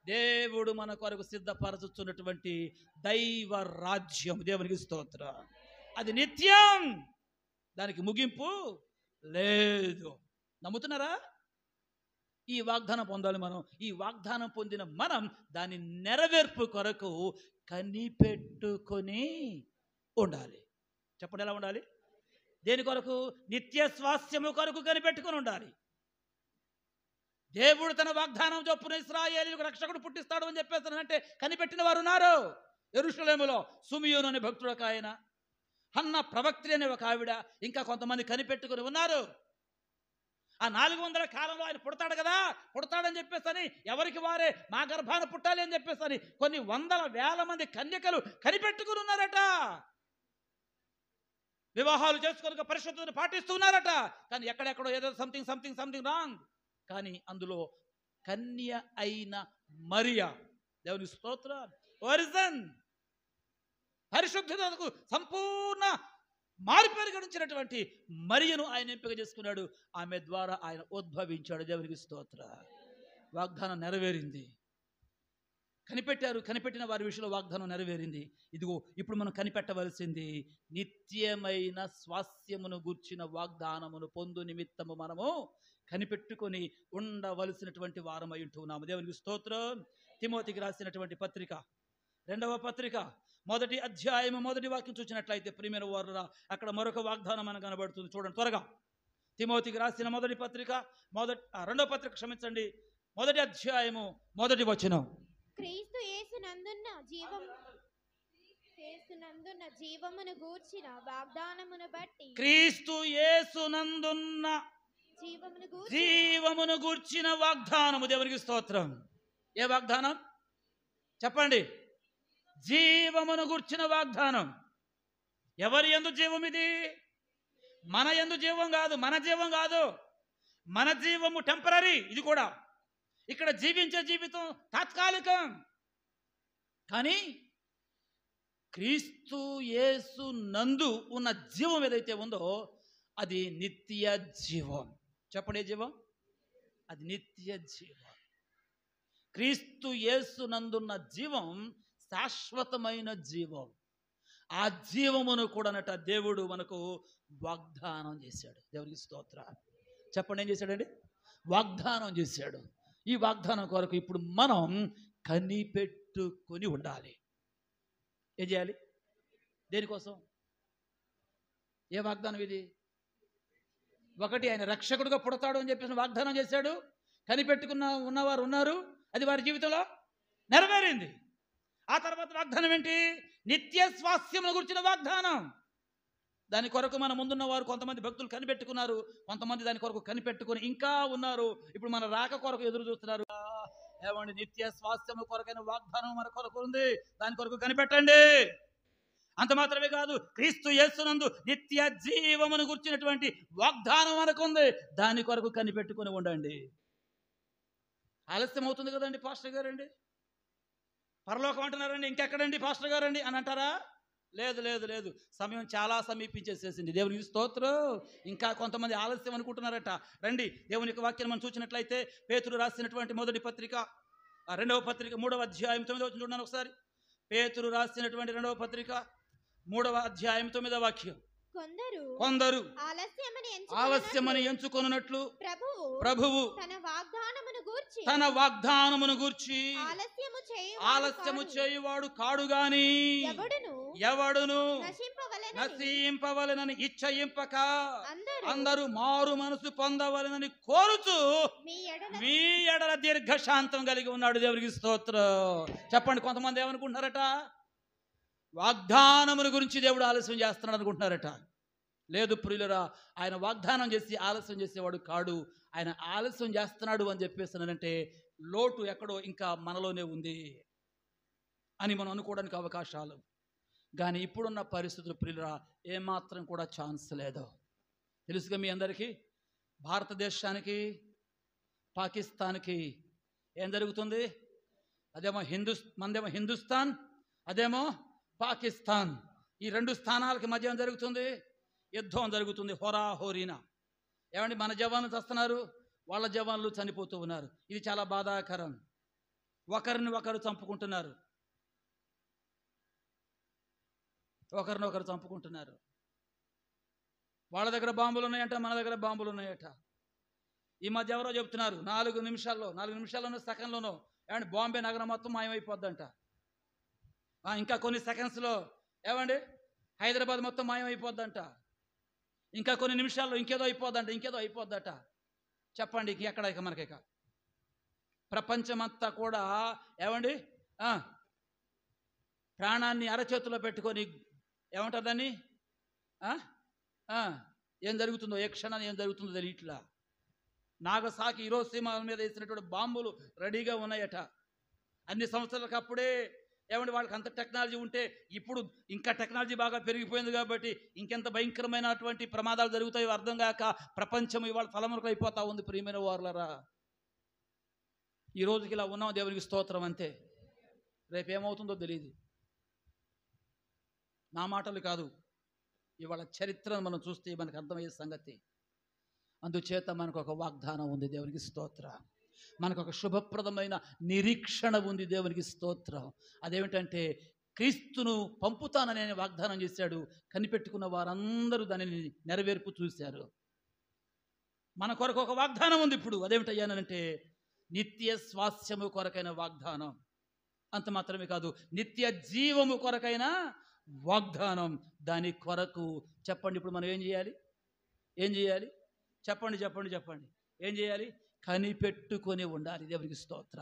దేవుడు మన కొరకు సిద్ధపరచుతున్నటువంటి దైవ రాజ్యం. దేవునికి స్తోత్రం. అది నిత్యం, దానికి ముగింపు లేదు. నమ్ముతున్నారా? ఈ వాగ్దానం పొందాలి మనం. ఈ వాగ్దానం పొందిన మనం దాని నెరవేర్పు కొరకు కనిపెట్టుకొని ఉండాలి. చెప్పండి, ఎలా ఉండాలి? దేని కొరకు? నిత్య స్వాస్యము కొరకు కనిపెట్టుకొని ఉండాలి. దేవుడు తన వాగ్దానం చొప్పున ఇశ్రాయేలీయులకు రక్షకుడు పుట్టిస్తాడు అని చెప్పేస్తానంటే కనిపెట్టిన వారు ఉన్నారు. యెరూషలేములో సుమియోను అనే భక్తుడు ఒక ఆయన, హన్న ప్రవక్త్రి అనే ఒక ఆవిడ, ఇంకా కొంతమంది కనిపెట్టుకుని ఉన్నారు. ఆ 400 కాలంలో ఆయన పుడతాడు కదా, పుడతాడని చెప్పేసి ఎవరికి వారే మా గర్భాన పుట్టాలి అని చెప్పేసి కొన్ని వందల వేల మంది కన్యకలు కనిపెట్టుకుని ఉన్నారట. వివాహాలు చేసుకోక పరిశుద్ధతను పాటిస్తున్నారట. కానీ ఎక్కడెక్కడో ఏదో సంథింగ్ రాంగ్. కానీ అందులో కన్య అయిన మరియా, దేవుని స్తోత్రం, ఒరిజిన్ పరిశుద్ధతకు సంపూర్ణ మారిపేరు గడించినటువంటి మరియను ఆయన ఎంపిక చేసుకున్నాడు. ఆమె ద్వారా ఆయన ఉద్భవించాడు. దేవునికి స్తోత్రం. వాగ్దానం నెరవేరింది. కనిపెట్టిన వారి విషయంలో వాగ్దానం నెరవేరింది. ఇదిగో ఇప్పుడు మనం కనిపెట్టవలసింది నిత్యమైన స్వాస్థ్యమును గూర్చిన వాగ్దానమును పొందు నిమిత్తము మనము కనిపెట్టుకొని ఉండవలసినటువంటి వారమై ఉంటున్నాము. దేవునికి స్తోత్రం. తిమోతికి రాసినటువంటి పత్రిక 2వ పత్రిక 1వ అధ్యాయము 1వ వాక్యం చూసినట్లయితే ప్రియమైన వారురా, అక్కడ మరొక వాగ్దానం మనకు కనబడుతుంది. చూడండి త్వరగా. తిమోతికి రాసిన 2వ పత్రిక 1వ అధ్యాయము 1వ వచనం. క్రీస్తు యేసునందున్న జీవమును గూర్చిన వాగ్దానమును బట్టి, క్రీస్తు యేసునందున్న జీవమును గూర్చిన వాగ్దానము. దేవునికి స్తోత్రం. ఏ వాగ్దానం చెప్పండి? జీవమును గూర్చిన వాగ్దానం. ఎవరి యందు జీవం ఇది? మన యందు జీవం కాదు, మన జీవం కాదు. మన జీవము టెంపరరీ. ఇది కూడా ఇక్కడ జీవించే జీవితం తాత్కాలికం. కానీ క్రీస్తు యేసు నందు ఉన్న జీవం ఏదైతే ఉందో అది నిత్య జీవం. చెప్పండి, జీవం అది నిత్య జీవం. క్రీస్తు యేసు నందున్న జీవం శాశ్వతమైన జీవం. ఆ జీవమును కూడానట దేవుడు మనకు వాగ్దానం చేశాడు. దేవునికి స్తోత్రం. చెప్పండి, ఏం చేశాడండి? వాగ్దానం చేశాడు. ఈ వాగ్దానం కొరకు ఇప్పుడు మనం కనిపెట్టుకొని ఉండాలి. ఏం చేయాలి? దేనికోసం? ఏ వాగ్దానం ఇది? ఒకటి, ఆయన రక్షకుడుగా పుడతాడు అని చెప్పేసి వాగ్దానం చేశాడు. కనిపెట్టుకున్న ఉన్నవారు ఉన్నారు, అది వారి జీవితంలో నెరవేరింది. ఆ తర్వాత వాగ్దానం ఏంటి? నిత్య స్వాస్థ్యమును గురించిన వాగ్దానం. దాని కొరకు మన ముందున్న వారు కొంతమంది భక్తులు కనిపెట్టుకున్నారు, కొంతమంది దాని కొరకు కనిపెట్టుకుని ఇంకా ఉన్నారు. ఇప్పుడు మన రాక కొరకు ఎదురు చూస్తున్నారు. ఏమండి, నిత్య స్వాస్థ్యము కొరకైన వాగ్దానం మన కొరకు ఉంది. దాని కొరకు కనిపెట్టండి. అంత మాత్రమే కాదు, క్రీస్తు యేసునందు నిత్య జీవమును గుర్చినటువంటి వాగ్దానం మనకుంది. దాని కొరకు కనిపెట్టుకుని ఉండండి. ఆలస్యం అవుతుంది కదండి పాస్టర్ గారండి, పరలోకం అంటున్నారండి, ఇంకెక్కడండి పాస్టర్ గారండి అని అంటారా? లేదు లేదు లేదు, సమయం చాలా సమీపించేసేసింది. దేవునికి స్తోత్రం. ఇంకా కొంతమంది ఆలస్యం అనుకుంటున్నారట. రండి, దేవుని యొక్క వాక్యాన్ని మనం చూసినట్లయితే పేతురు రాసినటువంటి 1వ పత్రిక 2వ పత్రిక 3వ అధ్యాయం 9వ వచనం చూడండి ఒకసారి. పేతురు రాసినటువంటి 2వ పత్రిక 3వ అధ్యాయం 9వ వాక్యం. కొందరు ఆలస్యమని ఎంచుకొనున్నట్లు ప్రభువు తన వాగ్దానమును గూర్చి ఆలస్యము చేయువాడు కాడు గాని ఎవడును నశింపవలెనని ఇచ్చయింపక అందరూ మారు మనసు పొందవలెనని కోరుచు మీ ఎడల దీర్ఘశాంతం కలిగి ఉన్నాడు. దేవునికి స్తోత్రం. చెప్పండి, కొంతమంది ఏమనుకుంటున్నారట? వాగ్దానముల గురించి దేవుడు ఆలస్యం చేస్తున్నాడు అనుకుంటున్నారట. లేదు ప్రియులరా, ఆయన వాగ్దానం చేసి ఆలస్యం చేసేవాడు కాడు. ఆయన ఆలస్యం చేస్తున్నాడు అని చెప్పేస్తున్నానంటే లోటు ఎక్కడో ఇంకా మనలోనే ఉంది అని మనం అనుకోవడానికి అవకాశాలు. కానీ ఇప్పుడున్న పరిస్థితులు ప్రియులరా ఏమాత్రం కూడా ఛాన్స్ లేదు. తెలుసుగా మీ అందరికీ, భారతదేశానికి పాకిస్తాన్కి ఏం జరుగుతుంది? అదేమో మనదేమో హిందుస్థాన్, అదేమో పాకిస్తాన్. ఈ 2 స్థానాలకి మధ్య ఏం జరుగుతుంది? యుద్ధం జరుగుతుంది, హోరాహోరీన. ఏమండి, మన జవాన్లు చస్తున్నారు, వాళ్ళ జవాన్లు చనిపోతూ ఉన్నారు. ఇది చాలా బాధాకరం. ఒకరిని ఒకరు చంపుకుంటున్నారు, ఒకరినొకరు చంపుకుంటున్నారు. వాళ్ళ దగ్గర బాంబులు ఉన్నాయంట, మన దగ్గర బాంబులు ఉన్నాయట. ఈ మధ్య ఎవరో చెప్తున్నారు 4 నిమిషాల్లోనో సెకండ్లోనో ఏమండి బాంబే నగరం మొత్తం మాయమైపోద్దంట. ఇంకా కొన్ని సెకండ్స్లో ఏమండి హైదరాబాద్ మొత్తం మాయమైపోద్దంట. ఇంకా కొన్ని నిమిషాల్లో ఇంకేదో అయిపోద్దట. చెప్పండి, ఎక్కడ ఇక మనకి ప్రపంచమంతా కూడా ఏమండి ప్రాణాన్ని అరచేతిలో పెట్టుకొని ఏమంటారు దాన్ని ఆ? ఆ, ఏం జరుగుతుందో, ఏ క్షణాన్ని ఏం జరుగుతుందో తెలియట్లా. నాగసాకి హీరోసీమ మీద వేసినటువంటి బాంబులు రెడీగా ఉన్నాయట. అన్ని సంవత్సరాలకు అప్పుడే ఏమంటే వాళ్ళకి అంత టెక్నాలజీ ఉంటే, ఇప్పుడు ఇంకా టెక్నాలజీ బాగా పెరిగిపోయింది కాబట్టి ఇంకెంత భయంకరమైనటువంటి ప్రమాదాలు జరుగుతాయో అర్థం కాక ప్రపంచం ఇవాళ తలమునకలు అయిపోతా ఉంది. ప్రియమైన వారులరా, ఈ రోజుకి ఇలా ఉన్నాం, దేవునికి స్తోత్రం అంతే. రేపు ఏమవుతుందో తెలియదు. నా మాటలు కాదు, ఇవాళ చరిత్రను మనం చూస్తే మనకు అర్థమయ్యే సంగతి. అందుచేత మనకు ఒక వాగ్దానం ఉంది, దేవునికి స్తోత్రం. మనకు ఒక శుభప్రదమైన నిరీక్షణ ఉంది, దేవునికి స్తోత్రం. అదేమిటంటే క్రీస్తును పంపుతానని ఆయన వాగ్దానం చేశాడు. కనిపెట్టుకున్న వారందరూ దానిని నెరవేర్పు చూశారు. మన కొరకు ఒక వాగ్దానం ఉంది ఇప్పుడు. అదేమిటయ్యానంటే నిత్య స్వాస్యము కొరకైన వాగ్దానం. అంత మాత్రమే కాదు, నిత్య జీవము కొరకైన వాగ్దానం. దాని కొరకు చెప్పండి, ఇప్పుడు మనం ఏం చేయాలి? ఏం చేయాలి? చెప్పండి చెప్పండి చెప్పండి. ఏం చేయాలి? కనిపెట్టుకొని ఉండాలి. దేవునికి స్తోత్ర.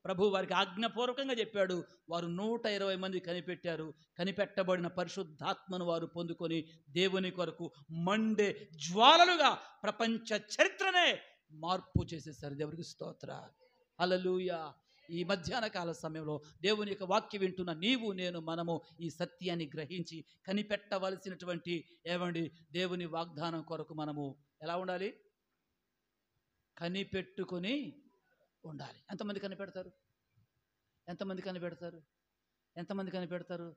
ప్రభు వారికి ఆజ్ఞాపూర్వకంగా చెప్పాడు. వారు 120 మంది కనిపెట్టారు. కనిపెట్టబడిన పరిశుద్ధాత్మను వారు పొందుకొని దేవుని కొరకు మండే జ్వాలలుగా ప్రపంచ చరిత్రనే మార్పు చేసేసారు. దేవునికి స్తోత్ర. హల్లెలూయా. ఈ మధ్యాహ్న కాల సమయంలో దేవుని యొక్క వాక్యం వింటున్న నీవు, నేను, మనము ఈ సత్యాన్ని గ్రహించి కనిపెట్టవలసినటువంటి దేవుని వాగ్దానం కొరకు మనము ఎలా ఉండాలి? కనిపెట్టుకొని ఉండాలి. ఎంతమంది కనిపెడతారు? ఎంతమంది కనిపెడతారు? ఎంతమంది కనిపెడతారు?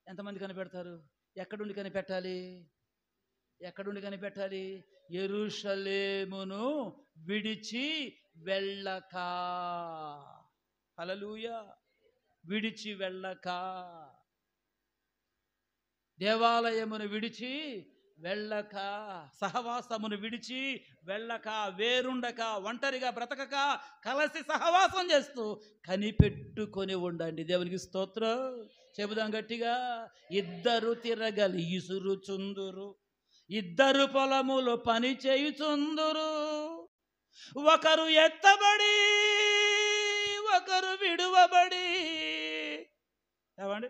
ఎంతమంది కనిపెడతారు? ఎక్కడుండి కనిపెట్టాలి? ఎక్కడుండి కనిపెట్టాలి? యెరూషలేమును విడిచి వెళ్ళక. హల్లెలూయా. విడిచి వెళ్ళక, దేవాలయమును విడిచి వెళ్ళక, సహవాసమును విడిచి వెళ్ళక, వేరుండక, ఒంటరిగా బ్రతకక, కలిసి సహవాసం చేస్తూ కనిపెట్టుకొని ఉండండి. దేవునికి స్తోత్రం. చెబుదాం గట్టిగా. ఇద్దరు తిరగలి ఇసురుచుందురు, ఇద్దరు పొలములు పని చేయుచుందురు, ఒకరు ఎత్తబడి ఒకరు విడువబడి. ఏమండి?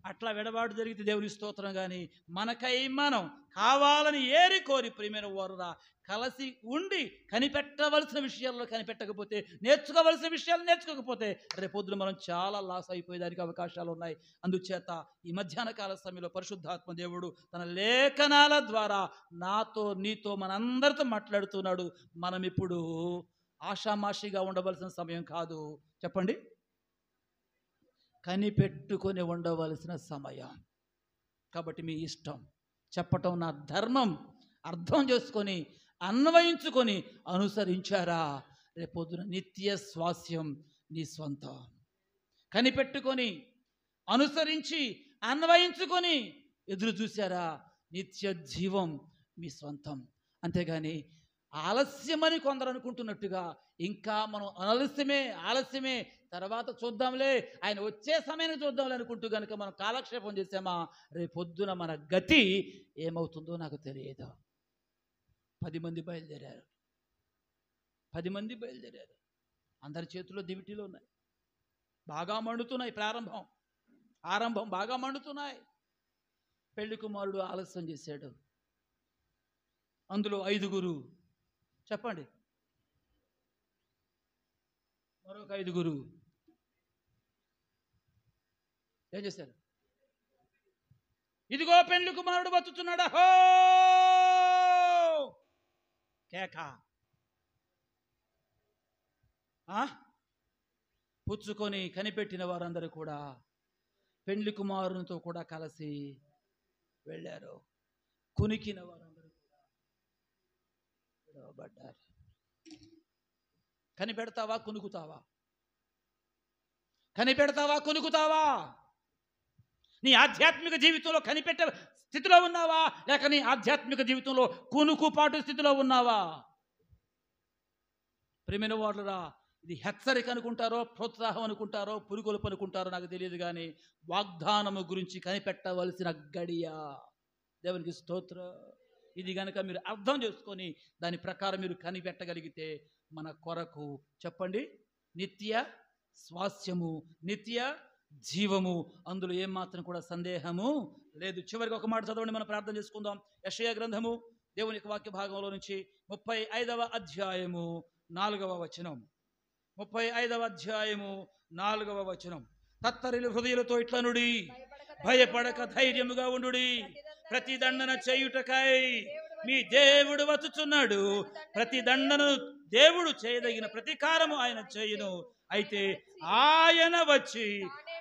అట్లా విడబాటు జరిగితే దేవుని స్తోత్రం. కానీ మనకై మనం కావాలని ఏరి కోరి ప్రియమైన వారురా కలిసి ఉండి కనిపెట్టవలసిన విషయాల్లో కనిపెట్టకపోతే, నేర్చుకోవలసిన విషయాలు నేర్చుకోకపోతే రేపొద్దున మనం చాలా లాస్ అయిపోయేదానికి అవకాశాలు ఉన్నాయి. అందుచేత ఈ మధ్యాహ్న కాల సమయంలో పరిశుద్ధాత్మ దేవుడు తన లేఖనాల ద్వారా నాతో, నీతో, మనందరితో మాట్లాడుతున్నాడు. మనం ఇప్పుడు ఆషామాషిగా ఉండవలసిన సమయం కాదు. చెప్పండి. కనిపెట్టుకొని ఉండవలసిన సమయం. కాబట్టి మీ ఇష్టం, చెప్పటం నా ధర్మం, అర్థం చేసుకొని అన్వయించుకొని అనుసరించారా రేపొద్దున నిత్య స్వాస్యం నీ స్వంతం. కనిపెట్టుకొని అనుసరించి అన్వయించుకొని ఎదురు చూశారా నిత్య జీవం మీ స్వంతం. అంతేగాని ఆలస్యమని కొందరు అనుకుంటున్నట్టుగా ఇంకా మనం ఆలస్యమే తర్వాత చూద్దాంలే, ఆయన వచ్చే సమయానికి చూద్దాంలే అనుకుంటూ కనుక మనం కాలక్షేపం చేసామా రేపొద్దున మన గతి ఏమవుతుందో నాకు తెలియదు. 10 మంది బయలుదేరారు. 10 మంది బయలుదేరారు. అందరి చేతుల్లో దివిటీలు ఉన్నాయి, బాగా మండుతున్నాయి. ఆరంభం బాగా మండుతున్నాయి. పెళ్లి కుమారుడు ఆలస్యం చేశాడు. అందులో 5 చెప్పండి, మరొక 5 ఏం చేశారు? ఇదిగో పెళ్లి కుమారుడు బతుకుతున్నాడా, హో కేక. పుచ్చుకొని కనిపెట్టిన వారందరూ కూడా పెళ్లి కుమారునితో కూడా కలిసి వెళ్ళారు. కునికిన వారందరూ కూడా విడవబడ్డారు. కనిపెడతావా కునుకుతావా? కనిపెడతావా కునుకుతావా? నీ ఆధ్యాత్మిక జీవితంలో కనిపెట్టే స్థితిలో ఉన్నావా, లేక నీ ఆధ్యాత్మిక జీవితంలో కునుకుపాటు స్థితిలో ఉన్నావా? ప్రియమైన వారులారా, ఇది హెచ్చరిక అనుకుంటారో, ప్రోత్సాహం అనుకుంటారో, పురుగొలుపు అనుకుంటారో నాకు తెలియదు. కానీ వాగ్దానము గురించి కనిపెట్టవలసిన గడియ. దేవునికి స్తోత్రం. ఇది కనుక మీరు అర్థం చేసుకొని దాని ప్రకారం మీరు కనిపెట్టగలిగితే మన కొరకు చెప్పండి నిత్య స్వాస్యము, నిత్య జీవము, అందులో ఏమాత్రం కూడా సందేహము లేదు. చివరికి ఒక మాట చదవండి, మనం ప్రార్థన చేసుకుందాం. యెషయా గ్రంథము దేవుని యొక్క వాక్య భాగంలో నుంచి 35వ అధ్యాయము 4వ వచనం. 35వ అధ్యాయము 4వ వచనం. తత్తరిలు హృదయులతో ఇట్లనుడి, భయపడక ధైర్యముగా ఉండుడి, ప్రతిదండన చేయుటకై మీ దేవుడు వచ్చుచున్నాడు. ప్రతిదండను దేవుడు చేయదగిన ప్రతీకారము ఆయన చేయును. అయితే ఆయన వచ్చి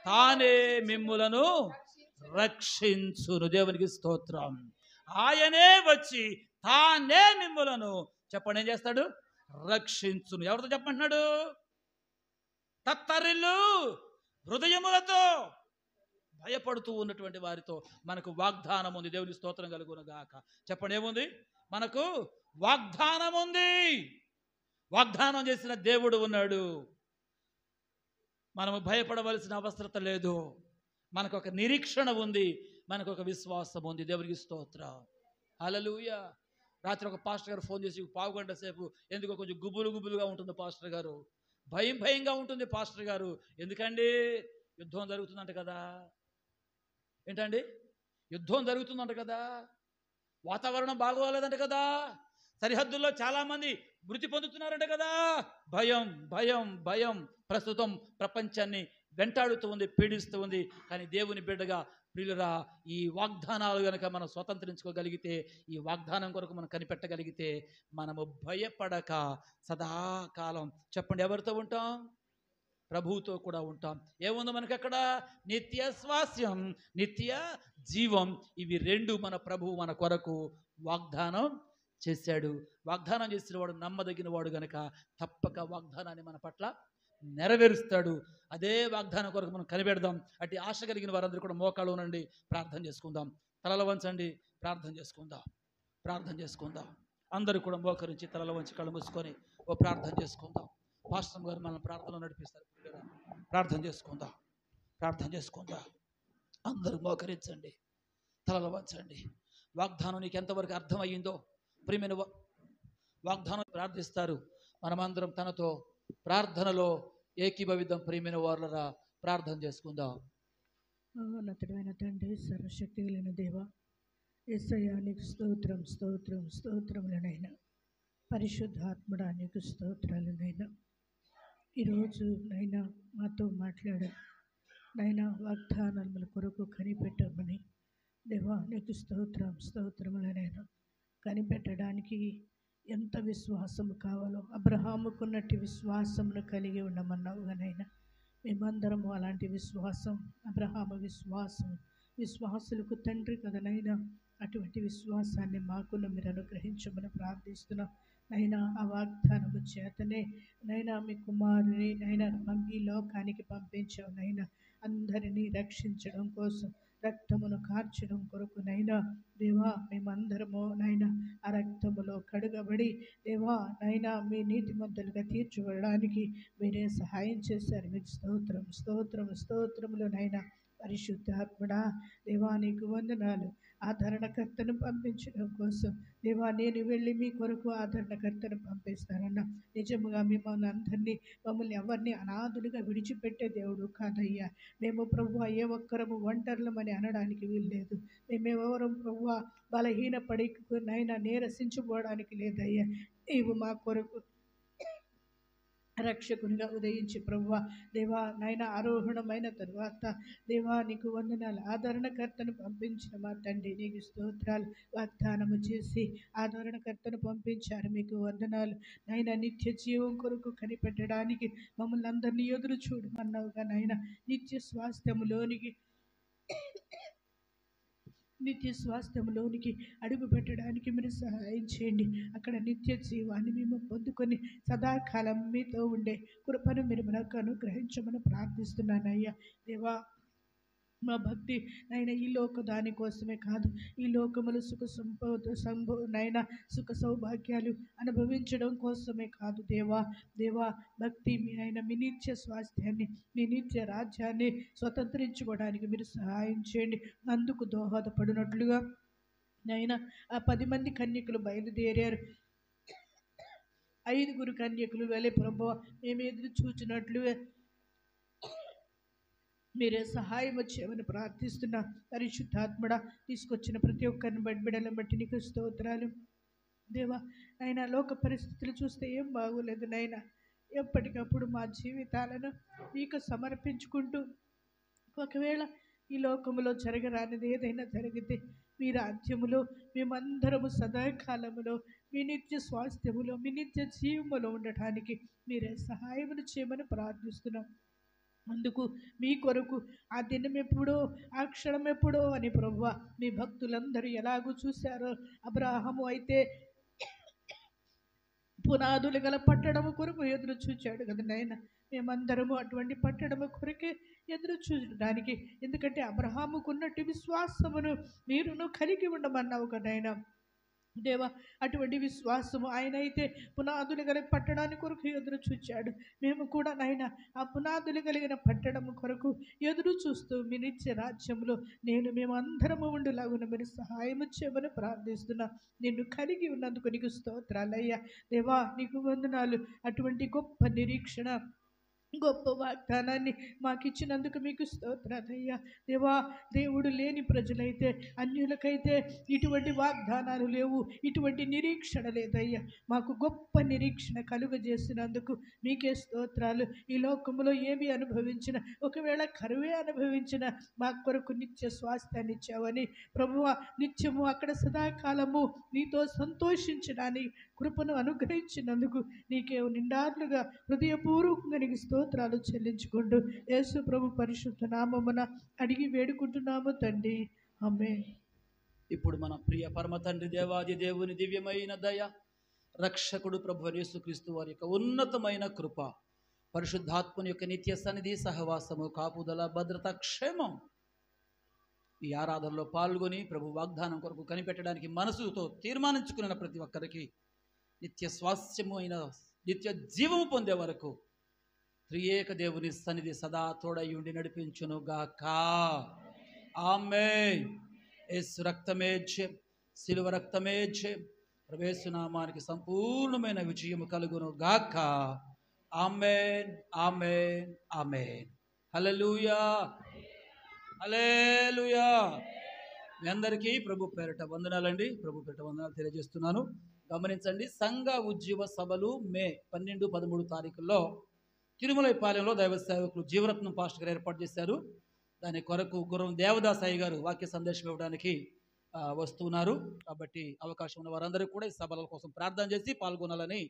తానే మిమ్ములను రక్షించును. దేవునికి స్తోత్రం. ఆయనే వచ్చి తానే మిమ్ములను, చెప్పండి, ఏం చేస్తాడు? రక్షించును. ఎవరితో చెప్పంటున్నాడు? తత్తరిల్లు హృదయములతో భయపడుతూ ఉన్నటువంటి వారితో మనకు వాగ్దానం ఉంది. దేవుని స్తోత్రం కలుగును గాక. చెప్పండి, ఏముంది? మనకు వాగ్దానం ఉంది. వాగ్దానం చేసిన దేవుడు ఉన్నాడు. మనము భయపడవలసిన అవసరత లేదు. మనకు ఒక నిరీక్షణ ఉంది, మనకు ఒక విశ్వాసం ఉంది. దేవునికి స్తోత్రం. హల్లెలూయా. రాత్రి ఒక పాస్టర్ గారు ఫోన్ చేసి, పావు గంట సేపు ఎందుకో కొంచెం గుబులుగా ఉంటుంది పాస్టర్ గారు, భయంగా ఉంటుంది పాస్టర్ గారు. ఎందుకండి? యుద్ధం జరుగుతుందంట కదా. ఏంటండి? యుద్ధం జరుగుతుందంట కదా, వాతావరణం బాగోలేదంట కదా, సరిహద్దుల్లో చాలామంది మృతి పొందుతున్నారంట కదా. భయం ప్రస్తుతం ప్రపంచాన్ని వెంటాడుతూ ఉంది, పీడిస్తూ ఉంది. కానీ దేవుని బిడ్డగా ప్రియులరా, ఈ వాగ్దానాలు కనుక మనం స్వతంత్రించుకోగలిగితే, ఈ వాగ్దానం కొరకు మనం కనిపెట్టగలిగితే, మనము భయపడక సదాకాలం, చెప్పండి, ఎవరితో ఉంటాం? ప్రభువుతో కూడా ఉంటాం. ఏముంది మనకి అక్కడ? నిత్య స్వాస్యం, నిత్య జీవం. ఇవి రెండు మన ప్రభువు మన కొరకు వాగ్దానం చేశాడు. వాగ్దానం చేసిన వాడు నమ్మదగిన వాడు గనక తప్పక వాగ్దానాన్ని మన పట్ల నెరవేరుస్తాడు. అదే వాగ్దానం కొరకు మనం కనిపెడదాం. అట్టి ఆశ కలిగిన వారందరూ కూడా మోకాళ్ళు ఉండండి, ప్రార్థన చేసుకుందాం. తలల వంచండి, ప్రార్థన చేసుకుందాం. అందరూ కూడా మోకరించి తలల వంచి కళ్ళు మూసుకొని ఓ ప్రార్థన చేసుకుందాం. పాస్టర్ గారు మనం ప్రార్థనలో నడిపిస్తారు. ప్రార్థన చేసుకుందాం. అందరూ మోకరించండి, తలల వంచండి. వాగ్దానం నీకు ఎంతవరకు అర్థమయ్యిందో ప్రియమైన వాగ్దానం ప్రార్థిస్తారు. మనమందరం తనతో ప్రార్థనలో ఏకీభవిద్దాం. ప్రియమైన వారులరా, ప్రార్థన చేసుకుందాం. ఉన్నతమైన తండ్రి, సర్వశక్తి కలిగిన దేవ, యేసయ్యా నీకు స్తోత్రములనైనా. పరిశుద్ధాత్ముడా నీకు స్తోత్రాలనైనా. ఈరోజు నైనా మాతో మాట్లాడా నైనా, వాగ్దానాల కొరకు కనిపెట్టమని దేవా నీకు స్తోత్రములనైనా. కనిపెట్టడానికి ఎంత విశ్వాసము కావాలో అబ్రహాముకున్నట్టు విశ్వాసమును కలిగి ఉండమన్నావుగానైనా, మేమందరము అలాంటి విశ్వాసం, అబ్రహాము విశ్వాసం, విశ్వాసులకు తండ్రి కదనైనా, అటువంటి విశ్వాసాన్ని మాకును మీరు అనుగ్రహించమని ప్రార్థిస్తున్నాం. నైనా ఆ వాగ్దానము చేతనే నైనా మీ కుమారుని నైనా ఈ లోకానికి పంపించావు. నైనా అందరినీ రక్షించడం కోసం, రక్తమును కార్చడం కొరకు నైనా దేవా, మేమందరము నైనా ఆ రక్తములో కడుగబడి దేవా నైనా మీ నీతిమంతులుగా తీర్చబడడానికి మీరే సహాయం చేశారు. మీకు స్తోత్రములు నైనా. పరిశుద్ధాత్ముడా దేవా నీకు వందనాలు. ఆదరణకర్తను పంపించడం కోసం దేవా, నేను వెళ్ళి మీ కొరకు ఆదరణకర్తను పంపిస్తానన్నా. నిజముగా మమ్మల్ని ఎవరిని అనాథులుగా విడిచిపెట్టే దేవుడు కాదయ్యా. మేము ప్రభువా ఏ ఒక్కరము ఒంటర్లమని అనడానికి వీల్లేదు. మేమెవరం ప్రభువా బలహీనపడి నైనా నీరసించిపోవడానికి లేదయ్యా. నీవు మా కొరకు రక్షకునిగా ఉదయించి ప్రభువా దేవా నైనా ఆరోహణమైన తరువాత దేవా నీకు వందనాలు. ఆదరణకర్తను పంపించిన మా తండ్రి నీకు స్తోత్రాలు. వాగ్దానము చేసి ఆదరణకర్తను పంపించారు, మీకు వందనాలు. నైనా నిత్య జీవం కొరకు కనిపెట్టడానికి మమ్మల్ని అందరినీ ఎదురు చూడమన్నావుగా నైనా. నిత్య స్వాస్థ్యములోనికి అడుగు పెట్టడానికి మీరు సహాయం చేయండి. అక్కడ నిత్య జీవాన్ని మేము పొందుకొని సదాకాలం మీతో ఉండే కృపను మీరు మనకు అనుగ్రహించమని ప్రార్థిస్తున్నానయ్యా. దేవా, మా భక్తి నైనా ఈ లోక దానికోసమే కాదు, ఈ లోకములు నైనా సుఖ సౌభాగ్యాలు అనుభవించడం కోసమే కాదు దేవా భక్తి అయినా మీ నిత్య స్వాస్థ్యాన్ని, మీ నిత్య రాజ్యాన్ని స్వతంత్రించుకోవడానికి మీరు సహాయం చేయండి. అందుకు దోహదపడినట్లుగా నైనా ఆ 10 మంది కన్యకులు బయలుదేరారు. 5 కన్యకులు వెళ్ళి ప్రభువా మేము ఎదురు చూచినట్లుగా మీరే సహాయం వచ్చేమని ప్రార్థిస్తున్నా. పరిశుద్ధాత్మడ తీసుకొచ్చిన ప్రతి ఒక్కరిని బిడ్డలను బట్టి నీకు స్తోత్రాలు దేవా. నాయన లోక పరిస్థితులు చూస్తే ఏం బాగోలేదు నాయన. ఎప్పటికప్పుడు మా జీవితాలను నీకు సమర్పించుకుంటూ, ఒకవేళ ఈ లోకములో జరగరానిది ఏదైనా జరిగితే మీ రాజ్యములో మేమందరము సదాకాలములో మీ నిత్య స్వాస్థ్యములో మీ నిత్య జీవములో ఉండటానికి మీరే సహాయమును చేయమని ప్రార్థిస్తున్నాం. అందుకు మీ కొరకు ఆ దినం ఎప్పుడో ఆ క్షణం ఎప్పుడో అని ప్రభువా మీ భక్తులందరూ ఎలాగూ చూశారో, అబ్రాహాము అయితే పునాదులు గల పట్టడము కొరకు ఎదురు చూచాడు కదా నాయన. మేమందరము అటువంటి పట్టడము కొరకే ఎదురు చూడడానికి, ఎందుకంటే అబ్రహాముకున్నట్టు విశ్వాసమును మీరును కలిగి ఉండమన్నావు కదా నాయన దేవా. అటువంటి విశ్వాసము ఆయన అయితే పునాదులు కలిగి పట్టడానికి కొరకు ఎదురు చూచాడు. మేము కూడా నాయన ఆ పునాదులు కలిగిన పట్టడం కొరకు ఎదురు చూస్తూ మీ నిత్య రాజ్యంలో మేమందరము ఉండులాగున మీరు సహాయం చేయమని ప్రార్థిస్తున్నా. నిన్ను కలిగి ఉన్నందుకు నీకు స్తోత్రాలయ్యా దేవా. నీకు వందనాలు. అటువంటి గొప్ప నిరీక్షణ, గొప్ప వాగ్దానాన్ని మాకు ఇచ్చినందుకు మీకు స్తోత్రాలయ్యా దేవా. దేవుడు లేని ప్రజలైతే, అన్యులకైతే ఇటువంటి వాగ్దానాలు లేవు, ఇటువంటి నిరీక్షణ లేదయ్యా. మాకు గొప్ప నిరీక్షణ కలుగజేసినందుకు మీకే స్తోత్రాలు. ఈ లోకంలో ఏమి అనుభవించిన, ఒకవేళ కరువే అనుభవించిన మా కొరకు నిత్య స్వాస్థ్యాన్ని ఇచ్చావని ప్రభువా, నిత్యము అక్కడ సదాకాలము నీతో సంతోషించడానికి కృపను అనుగ్రహించినందుకు నీకే నిండార్లుగా హృదయపూర్వకంగా నీకు స్తోత్రాలు చెల్లించుకుంటూ యేసు ప్రభు పరిశుద్ధ నామమున అడిగి వేడుకుంటున్నాము తండ్రి, ఆమేన్. ఇప్పుడు మన ప్రియ పరమ తండ్రి దేవాది దేవుని దివ్యమైన దయ, రక్షకుడు ప్రభు యేసుక్రీస్తు వారి యొక్క ఉన్నతమైన కృప, పరిశుద్ధాత్మని యొక్క నిత్య సన్నిధి, సహవాసము, కాపుదల, భద్రత, క్షేమం ఈ ఆరాధనలో పాల్గొని ప్రభు వాగ్దానం కొరకు కనిపెట్టడానికి మనసుతో తీర్మానించుకున్న ప్రతి ఒక్కరికి నిత్య స్వాస్థ్యము అయిన నిత్య జీవము పొందే వరకు త్రియేక దేవుని సన్నిధి సదా తోడయుండి నడిపించును గాక. ఆమేన్. యేసు రక్తమే జయం, శిలువ రక్తమే జయం. యేసు నామానికి సంపూర్ణమైన విజయము కలుగును గాక. ఆమేన్, ఆమేన్, ఆమేన్. హల్లెలూయా, హల్లెలూయా. మీ అందరికీ ప్రభు పేరిట వందనాలండి. ప్రభు పేరిట వందనాలు తెలియజేస్తున్నాను. గమనించండి, సంఘ ఉద్యమ సభలు మే 12, 13 తారీఖుల్లో తిరుమలైపాలెంలో దైవ సేవకులు జీవరత్నం పాస్టర్ గారు ఏర్పాటు చేశారు. దాని కొరకు గురం దేవదాసాయి గారు వాక్య సందేశం ఇవ్వడానికి వస్తున్నారు. కాబట్టి అవకాశం ఉన్న వారందరూ కూడా ఈ సభల కోసం ప్రార్థన చేసి పాల్గొనాలని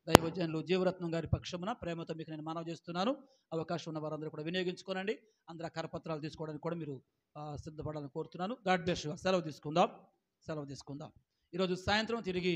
దైవజనులు జీవరత్నం గారి పక్షమున ప్రేమతో మీకు నేను మనవి చేస్తున్నాను. అవకాశం ఉన్న వారందరూ కూడా వినియోగించుకోనండి. అందరూ కరపత్రాలు తీసుకోవడానికి కూడా మీరు సిద్ధపడాలని కోరుతున్నాను. God bless you. సెలవు తీసుకుందాం. ఈరోజు సాయంత్రం తిరిగి